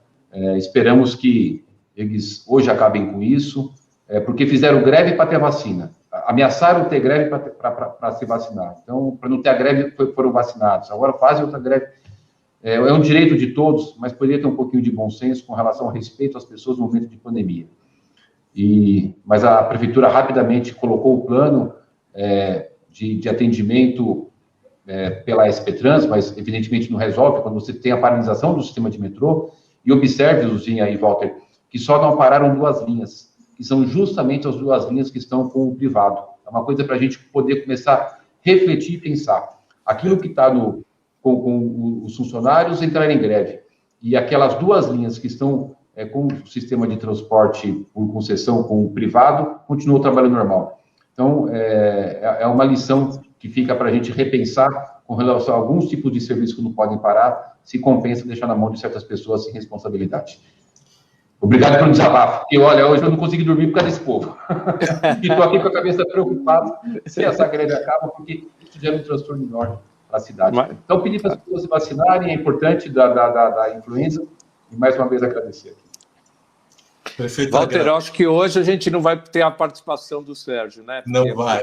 Esperamos que eles hoje acabem com isso, porque fizeram greve para ter vacina. Ameaçaram ter greve para se vacinar. Então, para não ter a greve, foram vacinados. Agora fazem outra greve. É um direito de todos, mas poderia ter um pouquinho de bom senso com relação ao respeito às pessoas no momento de pandemia. Mas a prefeitura rapidamente colocou o plano de atendimento pela SP Trans, mas evidentemente não resolve quando você tem a paralisação do sistema de metrô. E observe, Luzinha e Walter, que só não pararam 2 linhas, que são justamente as 2 linhas que estão com o privado. É uma coisa para a gente poder começar a refletir e pensar. Aquilo que está com os funcionários entrarem em greve, e aquelas 2 linhas que estão com o sistema de transporte por concessão com o privado, continuam trabalhando normal. Então, é uma lição que fica para a gente repensar com relação a alguns tipos de serviços que não podem parar, se compensa deixar na mão de certas pessoas sem responsabilidade. Obrigado pelo desabafo, porque, olha, hoje eu não consegui dormir por causa desse povo. E estou aqui com a cabeça preocupada se essa greve acaba, porque isso gera um transtorno enorme para a cidade. Então, pedir para as pessoas se vacinarem, é importante da influenza, e mais uma vez agradecer. Perfeito. Walter, eu acho que hoje a gente não vai ter a participação do Sérgio, né? Não vai.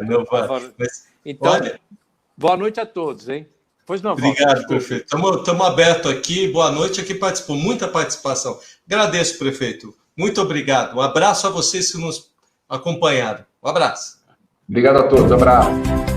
Então, olha, boa noite a todos, hein? Pois não, obrigado, Walter. prefeito. Estamos abertos aqui. Boa noite. Aqui participou muita participação. Agradeço, prefeito. Muito obrigado. Um abraço a vocês que nos acompanharam. Um abraço. Obrigado a todos. Um abraço.